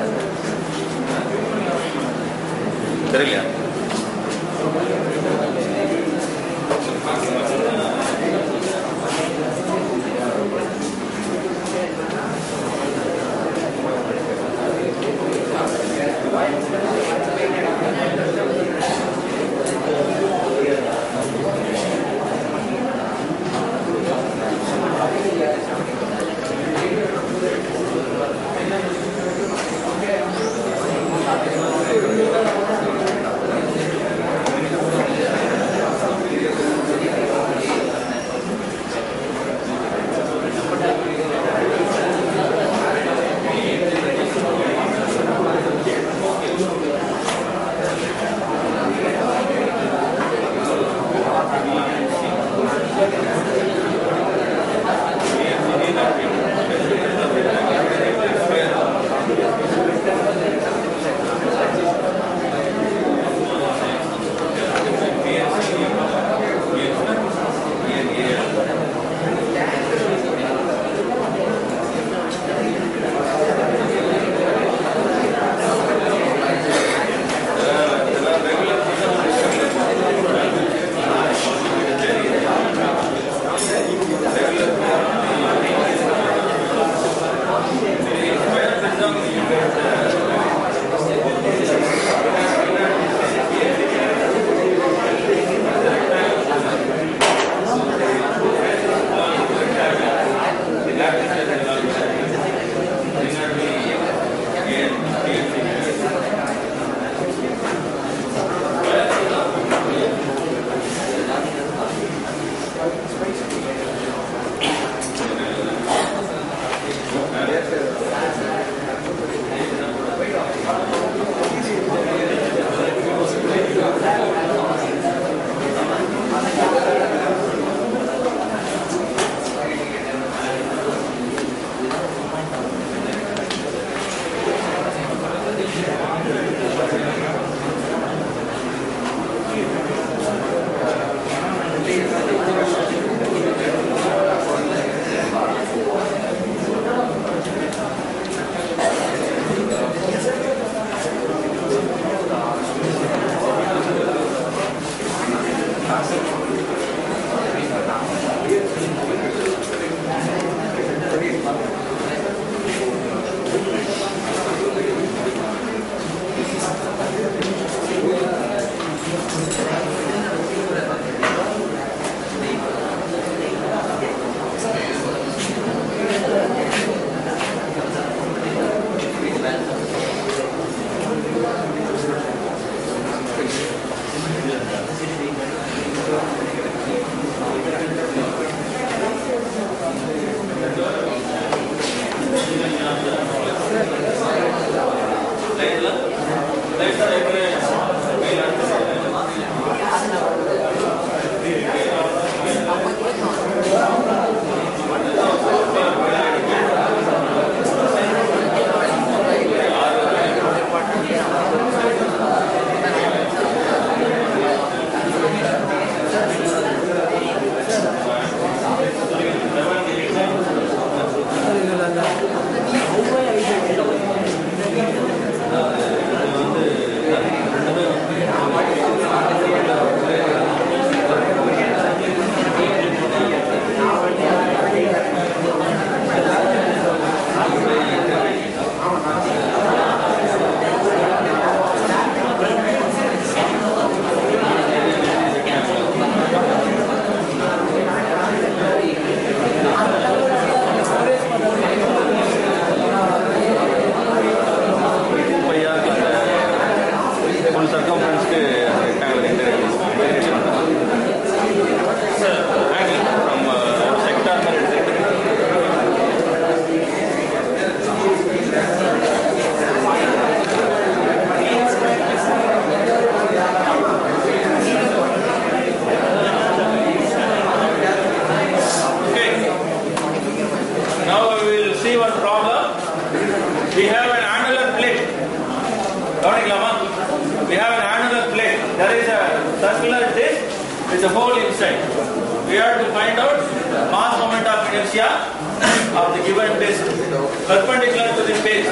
see one problem. We have an annular plate. We have an annular plate. There is a circular disc with a hole inside. We have to find out mass moment of inertia of the given disc perpendicular to the page.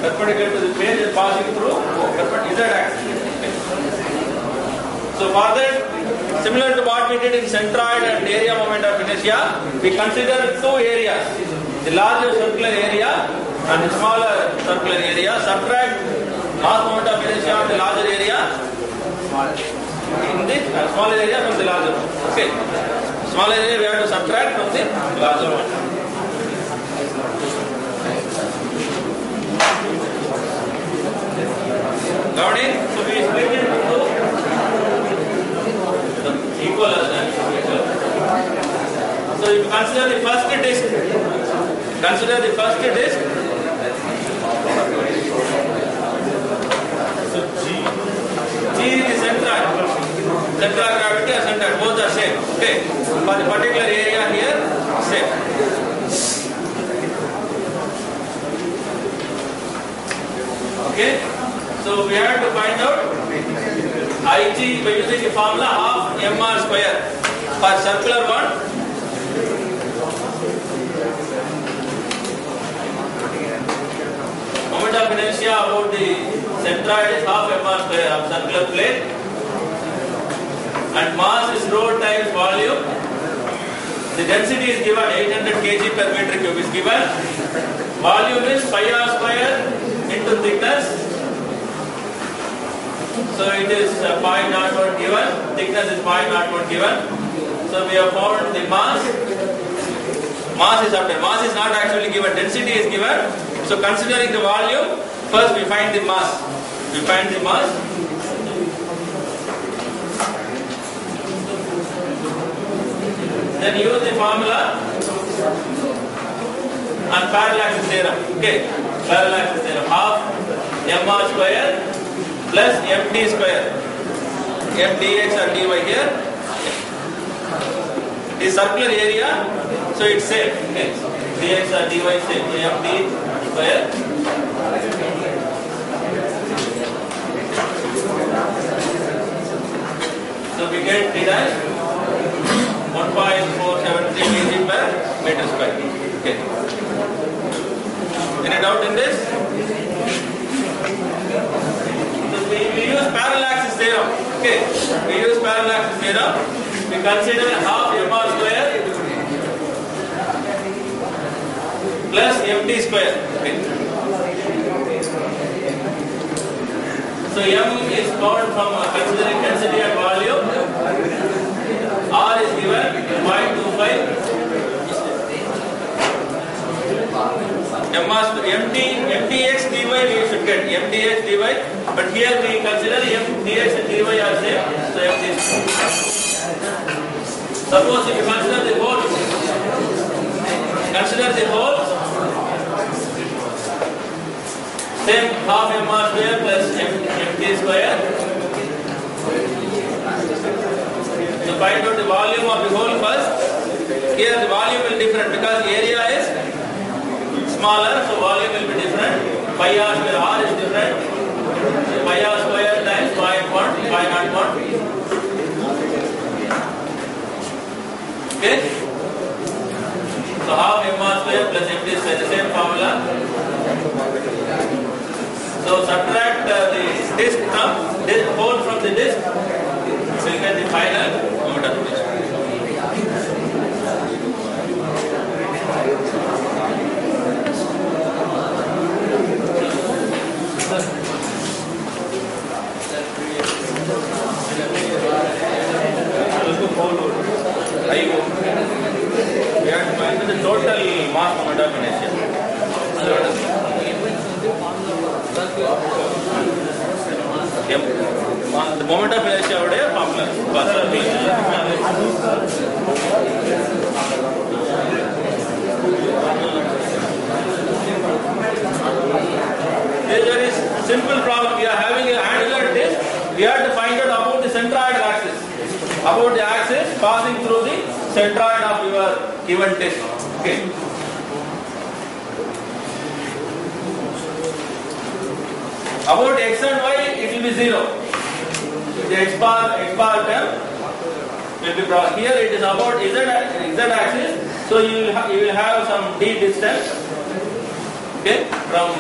Perpendicular to the page is passing through z axis. So for that, similar to what we did in centroid and area moment of inertia, we consider two areas, the larger circular area and the smaller circular area. Subtract mass moment of inertia of the larger area in the smaller area from the larger one. Okay, smaller area we have to subtract from the larger one. Got it? So we split it into equal. So if you consider the first disc, so G is the central gravity and central, both are same. Okay, for the particular area here, same. Okay, so we have to find out Ig by using the formula half mr square for circular one. Moment of inertia about the centroid is half mr square of circular plate, and mass is rho times volume. The density is given 800 kg per meter cube is given. Volume is pi r square into thickness. So it is 0.01 given. Thickness is 0.01 given. So we have found the mass. Mass is after. Mass is not actually given. Density is given. So considering the volume, first we find the mass. Then use the formula and parallax theorem. Okay, parallax theorem. Half mr square plus mt square. mdx or dy here. The circular area, so it's same. Okay, dx or dy same. mt square. So we get d dash 1.473 kg per meter square. Okay. Any doubt in this? So we use parallax theorem. Okay. We use parallax theorem. We consider half mr square plus mt square. Okay. So m is found from considering density and volume. R is given 0.25. mdx dy we should get mdx dy, but here we consider mdx and dy are same. So md. Suppose if you consider the whole, same half mr square plus mt square. So find out the volume of the hole first. Here the volume will be different because the area is smaller, so volume will be different. Pi r square, r is different. So pi r square times 0.01. Okay. So half mr square plus mt square, the same formula. So subtract the disc from this hole from the disc. We'll get the final moment of inertia. We have to find the total mass moment of inertia. The moment of inertia over there, formula. There is simple problem. We are having an angular disc. We have to find out about the centroid axis. About the axis passing through the centroid of your given disc. Okay. About x and y, it will be 0. The x bar term will be brought. Here it is about z axis, so you will have some d distance, okay, from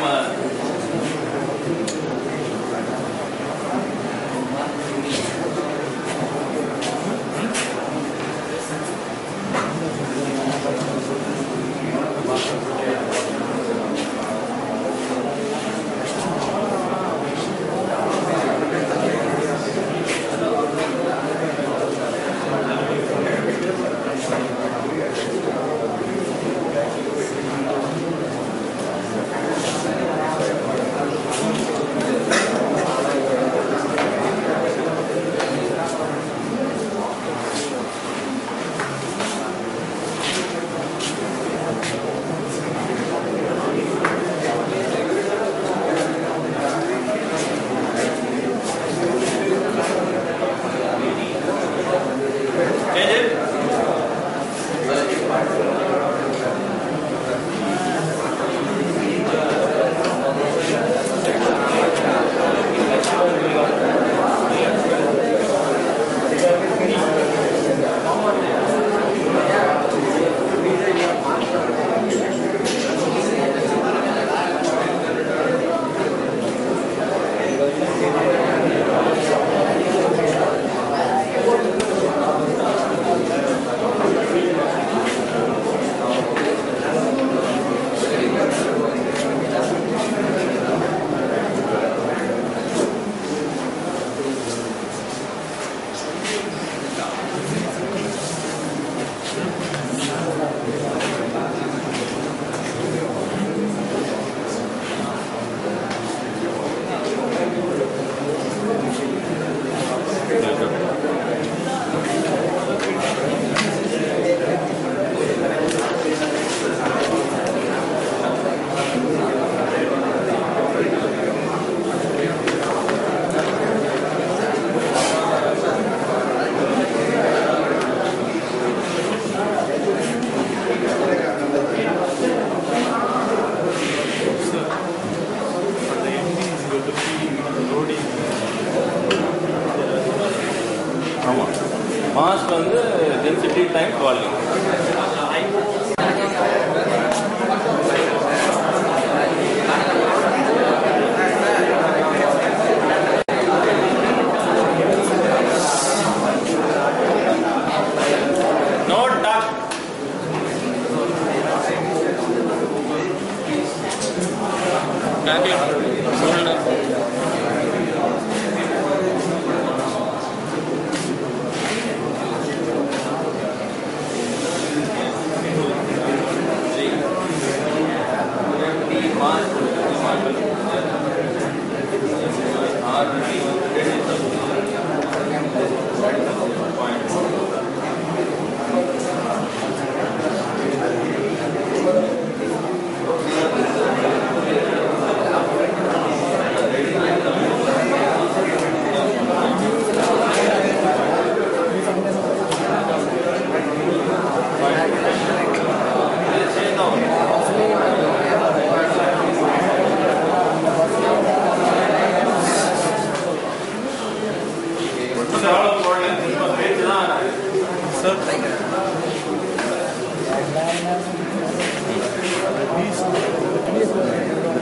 mass வந்து density times volume.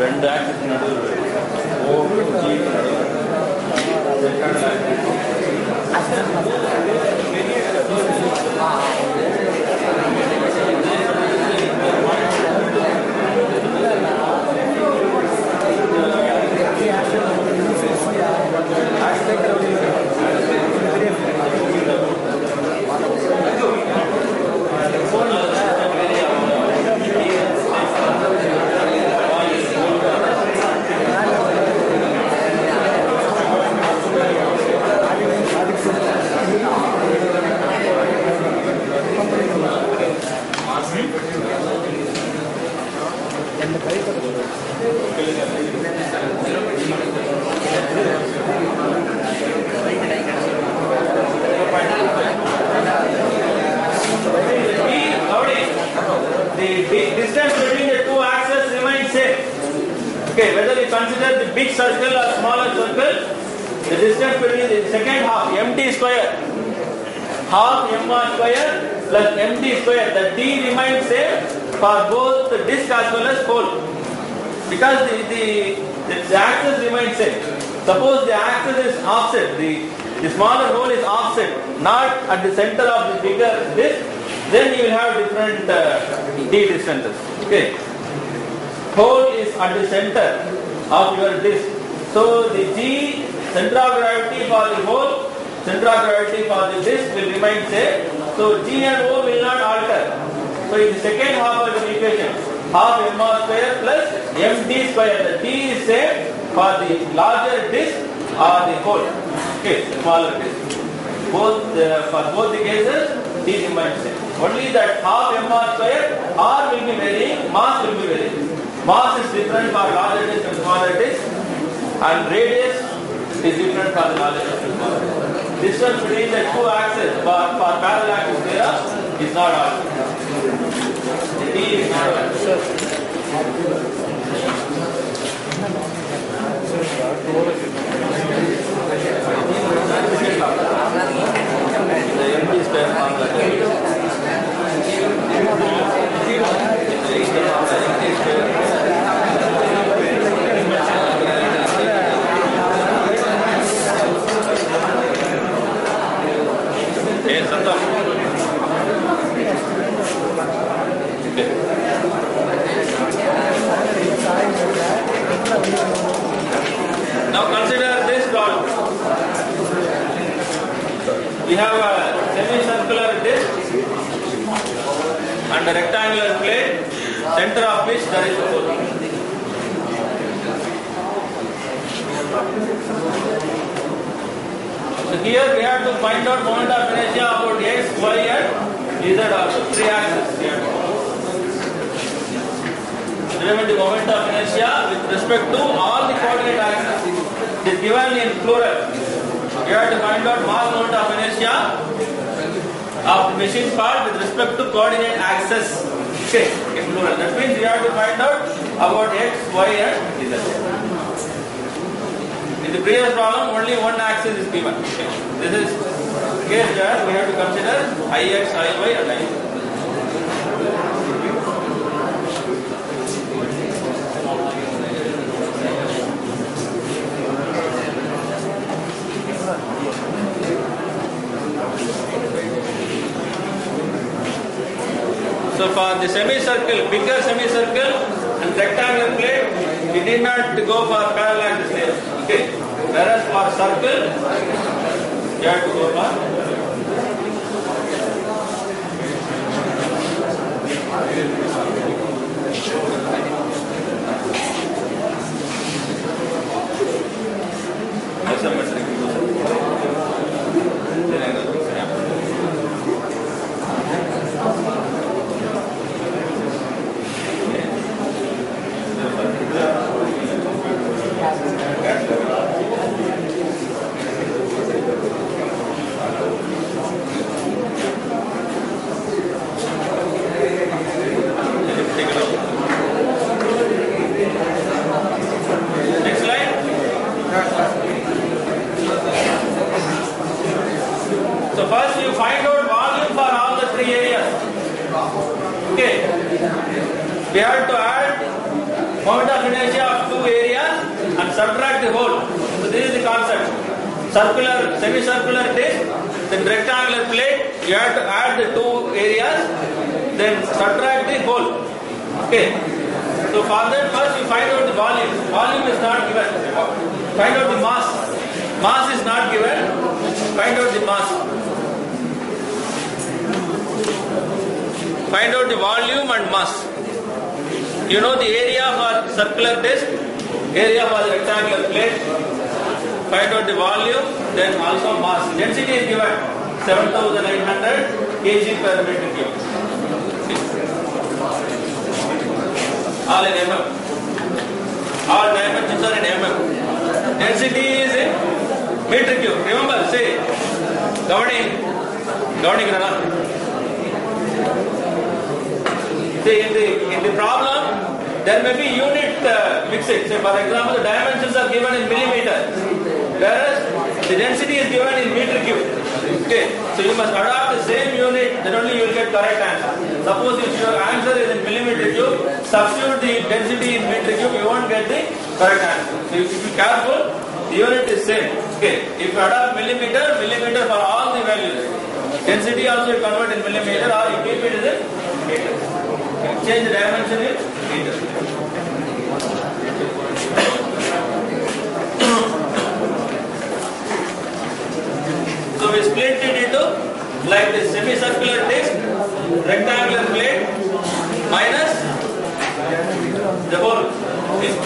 ரெண்டு axis நடுவில் the distance between the two axes remains same. Okay, whether we consider the big circle or smaller circle, the distance between the second half, mt square, half m1 square plus mt square, the d remains same for both the disk as well as hole. Because the axis remains same. Suppose the axis is offset, the smaller hole is offset, not at the center of the bigger disk, then you will have different d distances. Okay. Hole is at the center of your disk. So the g, center of gravity for the hole, center of gravity for the disk will remain same. So g and o will not alter. So in the second half of the equation, half m square plus mt square. The d is same for the larger disk or the hole. Okay, smaller disk. For both the cases, d remains same. Only that half m square, r will be varying, mass will be varying. Mass is different for larger disk and smaller disk, and radius is different for the larger disk and smaller disk. Distance between the two axes for parallel axis theorem is not altered. The d is not altered. The empty square formula. Now consider this problem. We have a semicircular disc and a rectangular plate, center of which there is a hole. So here we have to find out moment of inertia about x, y and z also, three axes. Remember the moment of inertia with respect to all the coordinate axes. It is given in plural. You have to find out mass moment of inertia of the machine part with respect to coordinate axes. Okay, in plural. That means you have to find out about x, y and z. In the previous problem, only one axis is given. This is the case where we have to consider ix, iy and iz. So for the semicircle, bigger semicircle and rectangular plate, we need not go for parallel axis there. Okay. Whereas for circle, you have to go for isometric. We have to add moment of inertia of two areas and subtract the whole. So this is the concept. Circular, semicircular disc, then rectangular plate, you have to add the two areas, then subtract the whole. Okay. So for that first you find out the volume. Volume is not given. Find out the mass. Mass is not given. Find out the mass. Find out the volume and mass. You know the area for circular disc, area for the rectangular plate. Find out the volume, then also mass. Density is given 7,800 kg per meter cube. All in mm. All dimensions are in mm. Density is in meter cube. Remember, say, governing. See, in the problem, there may be unit mixing. Say for example, the dimensions are given in millimeter, whereas the density is given in meter cube. Okay, so you must adopt the same unit, then only you will get correct answer. Suppose if your answer is in millimeter cube, substitute the density in meter cube, you won't get the correct answer. So if you be careful, the unit is same. Okay, if you adopt millimeter for all the values. Density also you convert in millimeter, or you keep it as in meter. Change the dimension in meter. So we split it into like this semicircular disc, rectangular plate minus the whole disc.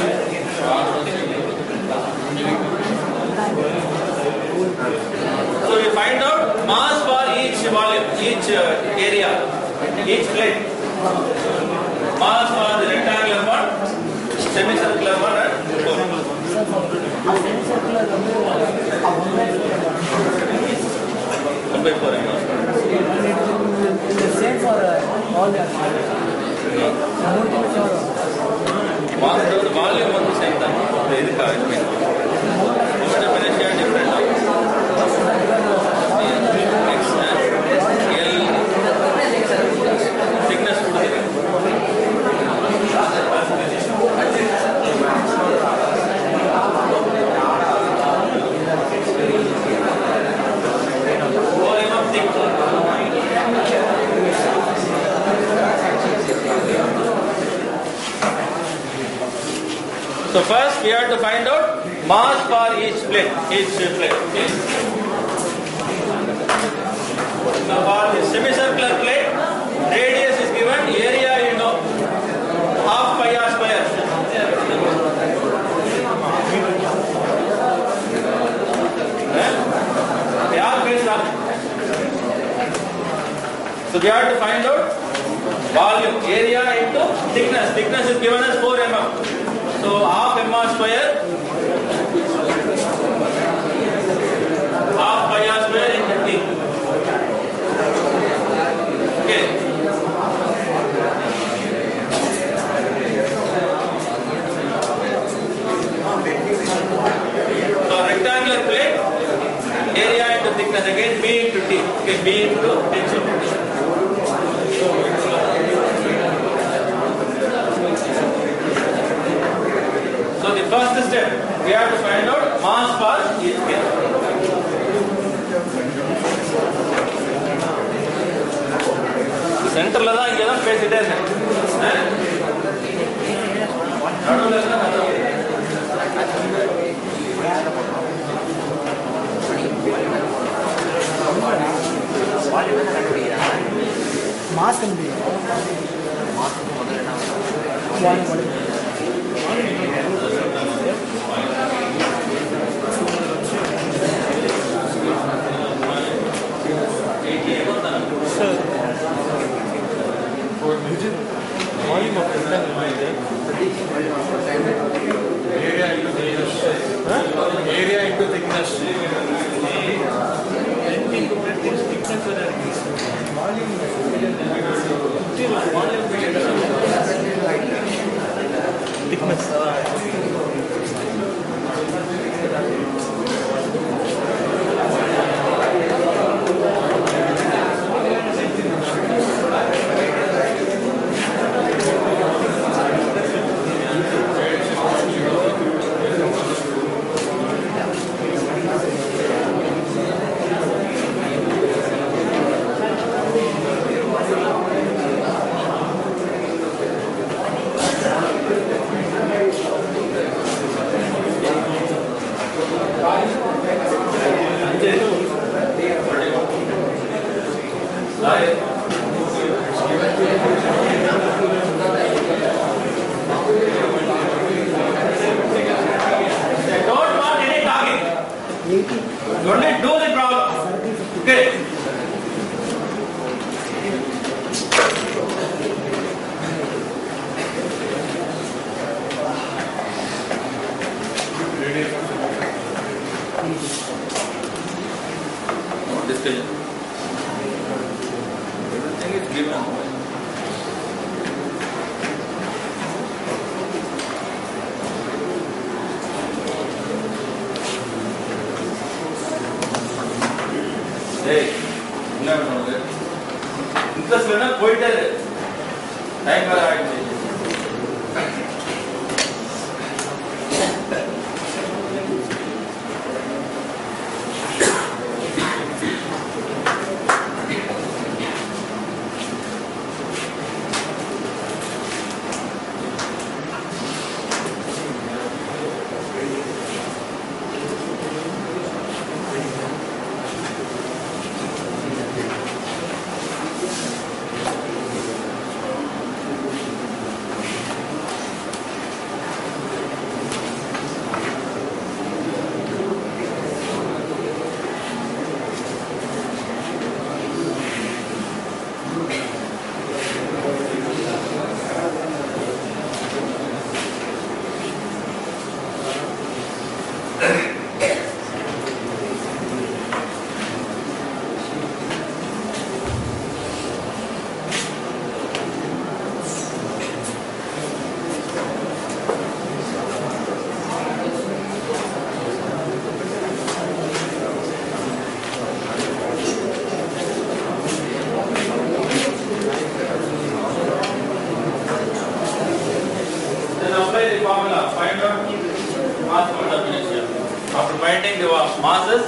So we find out mass for each volume, each area, each plate. Mass for the rectangular one, semicircular one, and whole. One by 4 mm. The same for all the volume on the same time. This is correct. Moment of inertia different. Thickness So first we have to find out mass for each plate. Okay. So for the semicircular plate, radius is given, area you know, half pi r square. So we have to find out volume, area into thickness. Thickness is given as 4 mm. So half mr square, half pi r square into t. Okay. So rectangular plate, area into thickness again b into t. Okay, b into h into t. So the first step, we have to find out mass for each plate. Center la da inga da பேசிட்டே இருக்கேன். நடுவுல இருந்தா mask வந்து volume of rectangle area into thickness. போயிட்டே இருக்கு. Time வேற ஆயிடுச்சு. After finding the masses,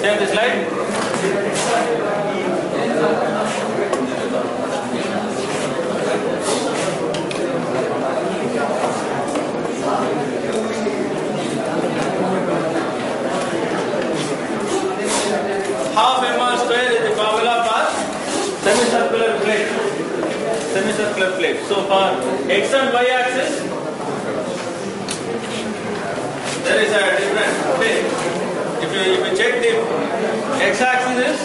save the slide. Half mr square is the formula for semicircular plate. Semicircular plate. So for x and y axis, there is a difference. Okay. If you check the x axis is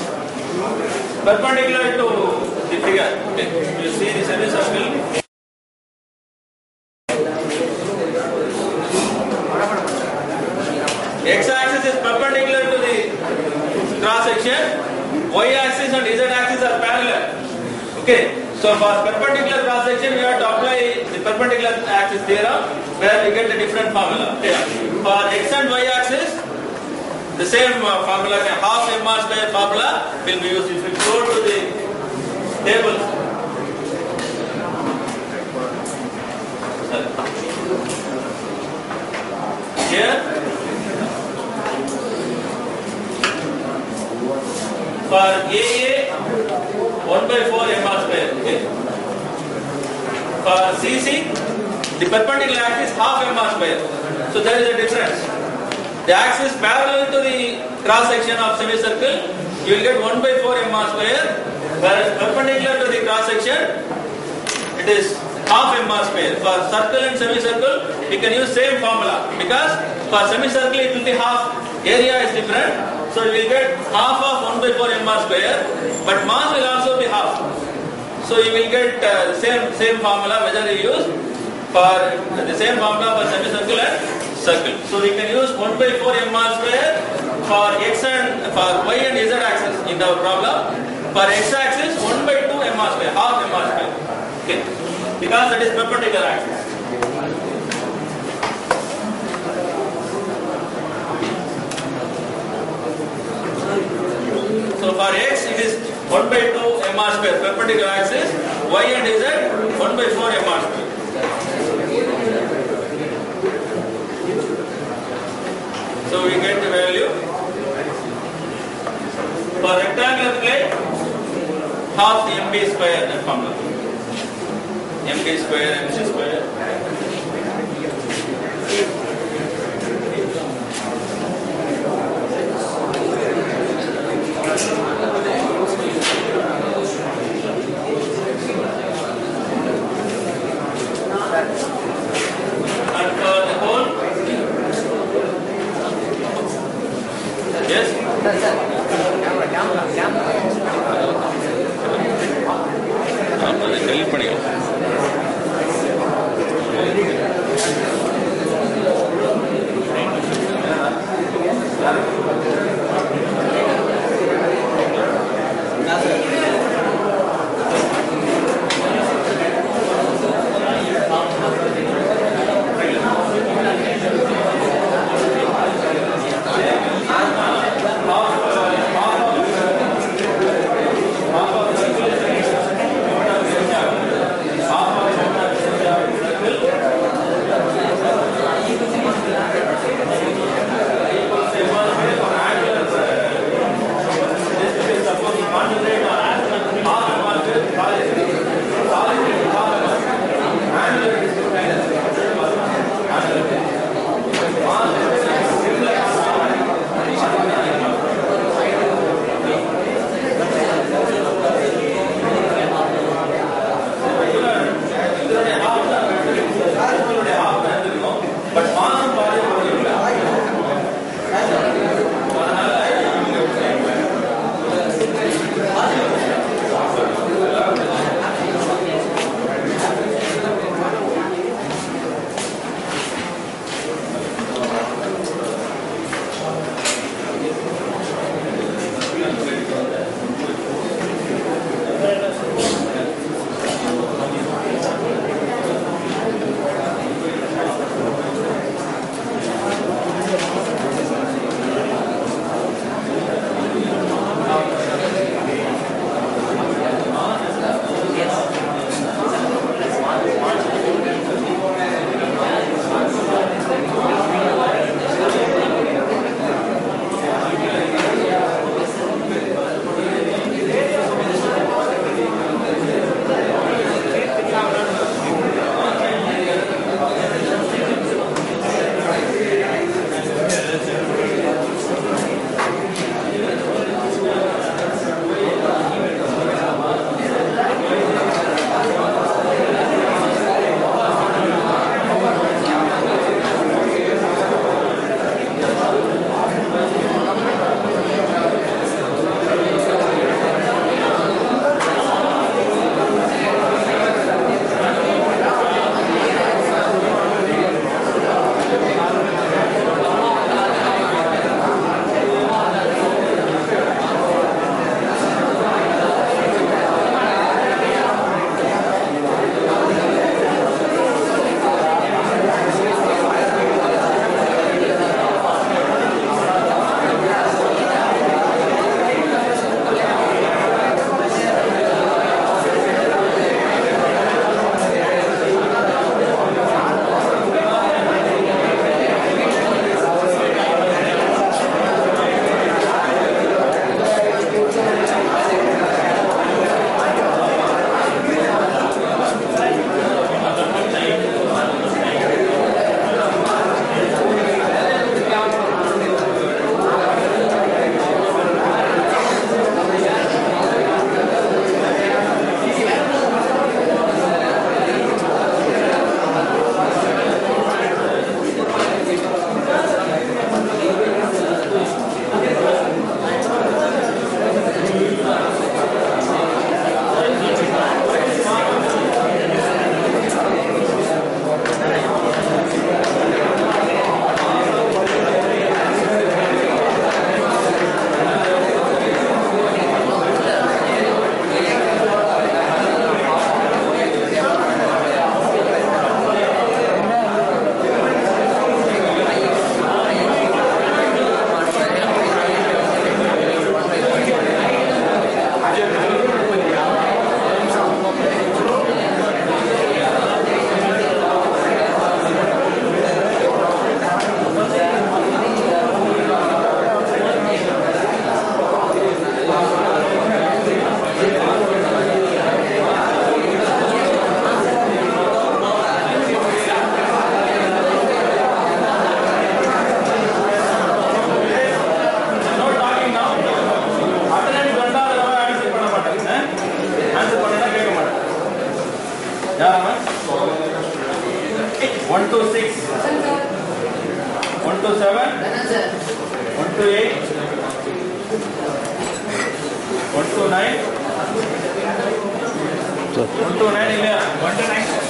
perpendicular to the figure. Okay. You see the semicircle. X axis is perpendicular to the cross section. Y axis and z axis are parallel. Okay. So for perpendicular cross section, we have to apply the perpendicular axis theorem, where we get a different formula. Okay. For x and y axis, the same formula, half mr square formula will be used. If you go to the table, here for AA 1/4 mr square. Okay. For CC, the perpendicular axis half mr square. So there is a difference. The axis parallel to the cross section of semicircle, you will get 1/4 mr square, whereas perpendicular to the cross section, it is half mr square. For circle and semicircle, we can use same formula, because for semicircle it will be half, area is different. So we will get half of 1/4 mr square, but mass will also be half. So you will get same formula whether you use for the same formula for semicircle and circle. So we can use 1/4 mr square for x and for y and z axis in our problem. For x axis 1/2 mr square, half mr square. Okay, because that is perpendicular axis. So for x it is 1/2 mr square perpendicular axis, y and z 1/4 mr square. So we get the value. For rectangular plate, half the mb square, that formula. mb square, mc square. And for the whole, yes? delete பண்ணிக்கலாம். to 7, 1 to 8, 1 to 9, 1 to 9 இல்லையா? 1 to 9.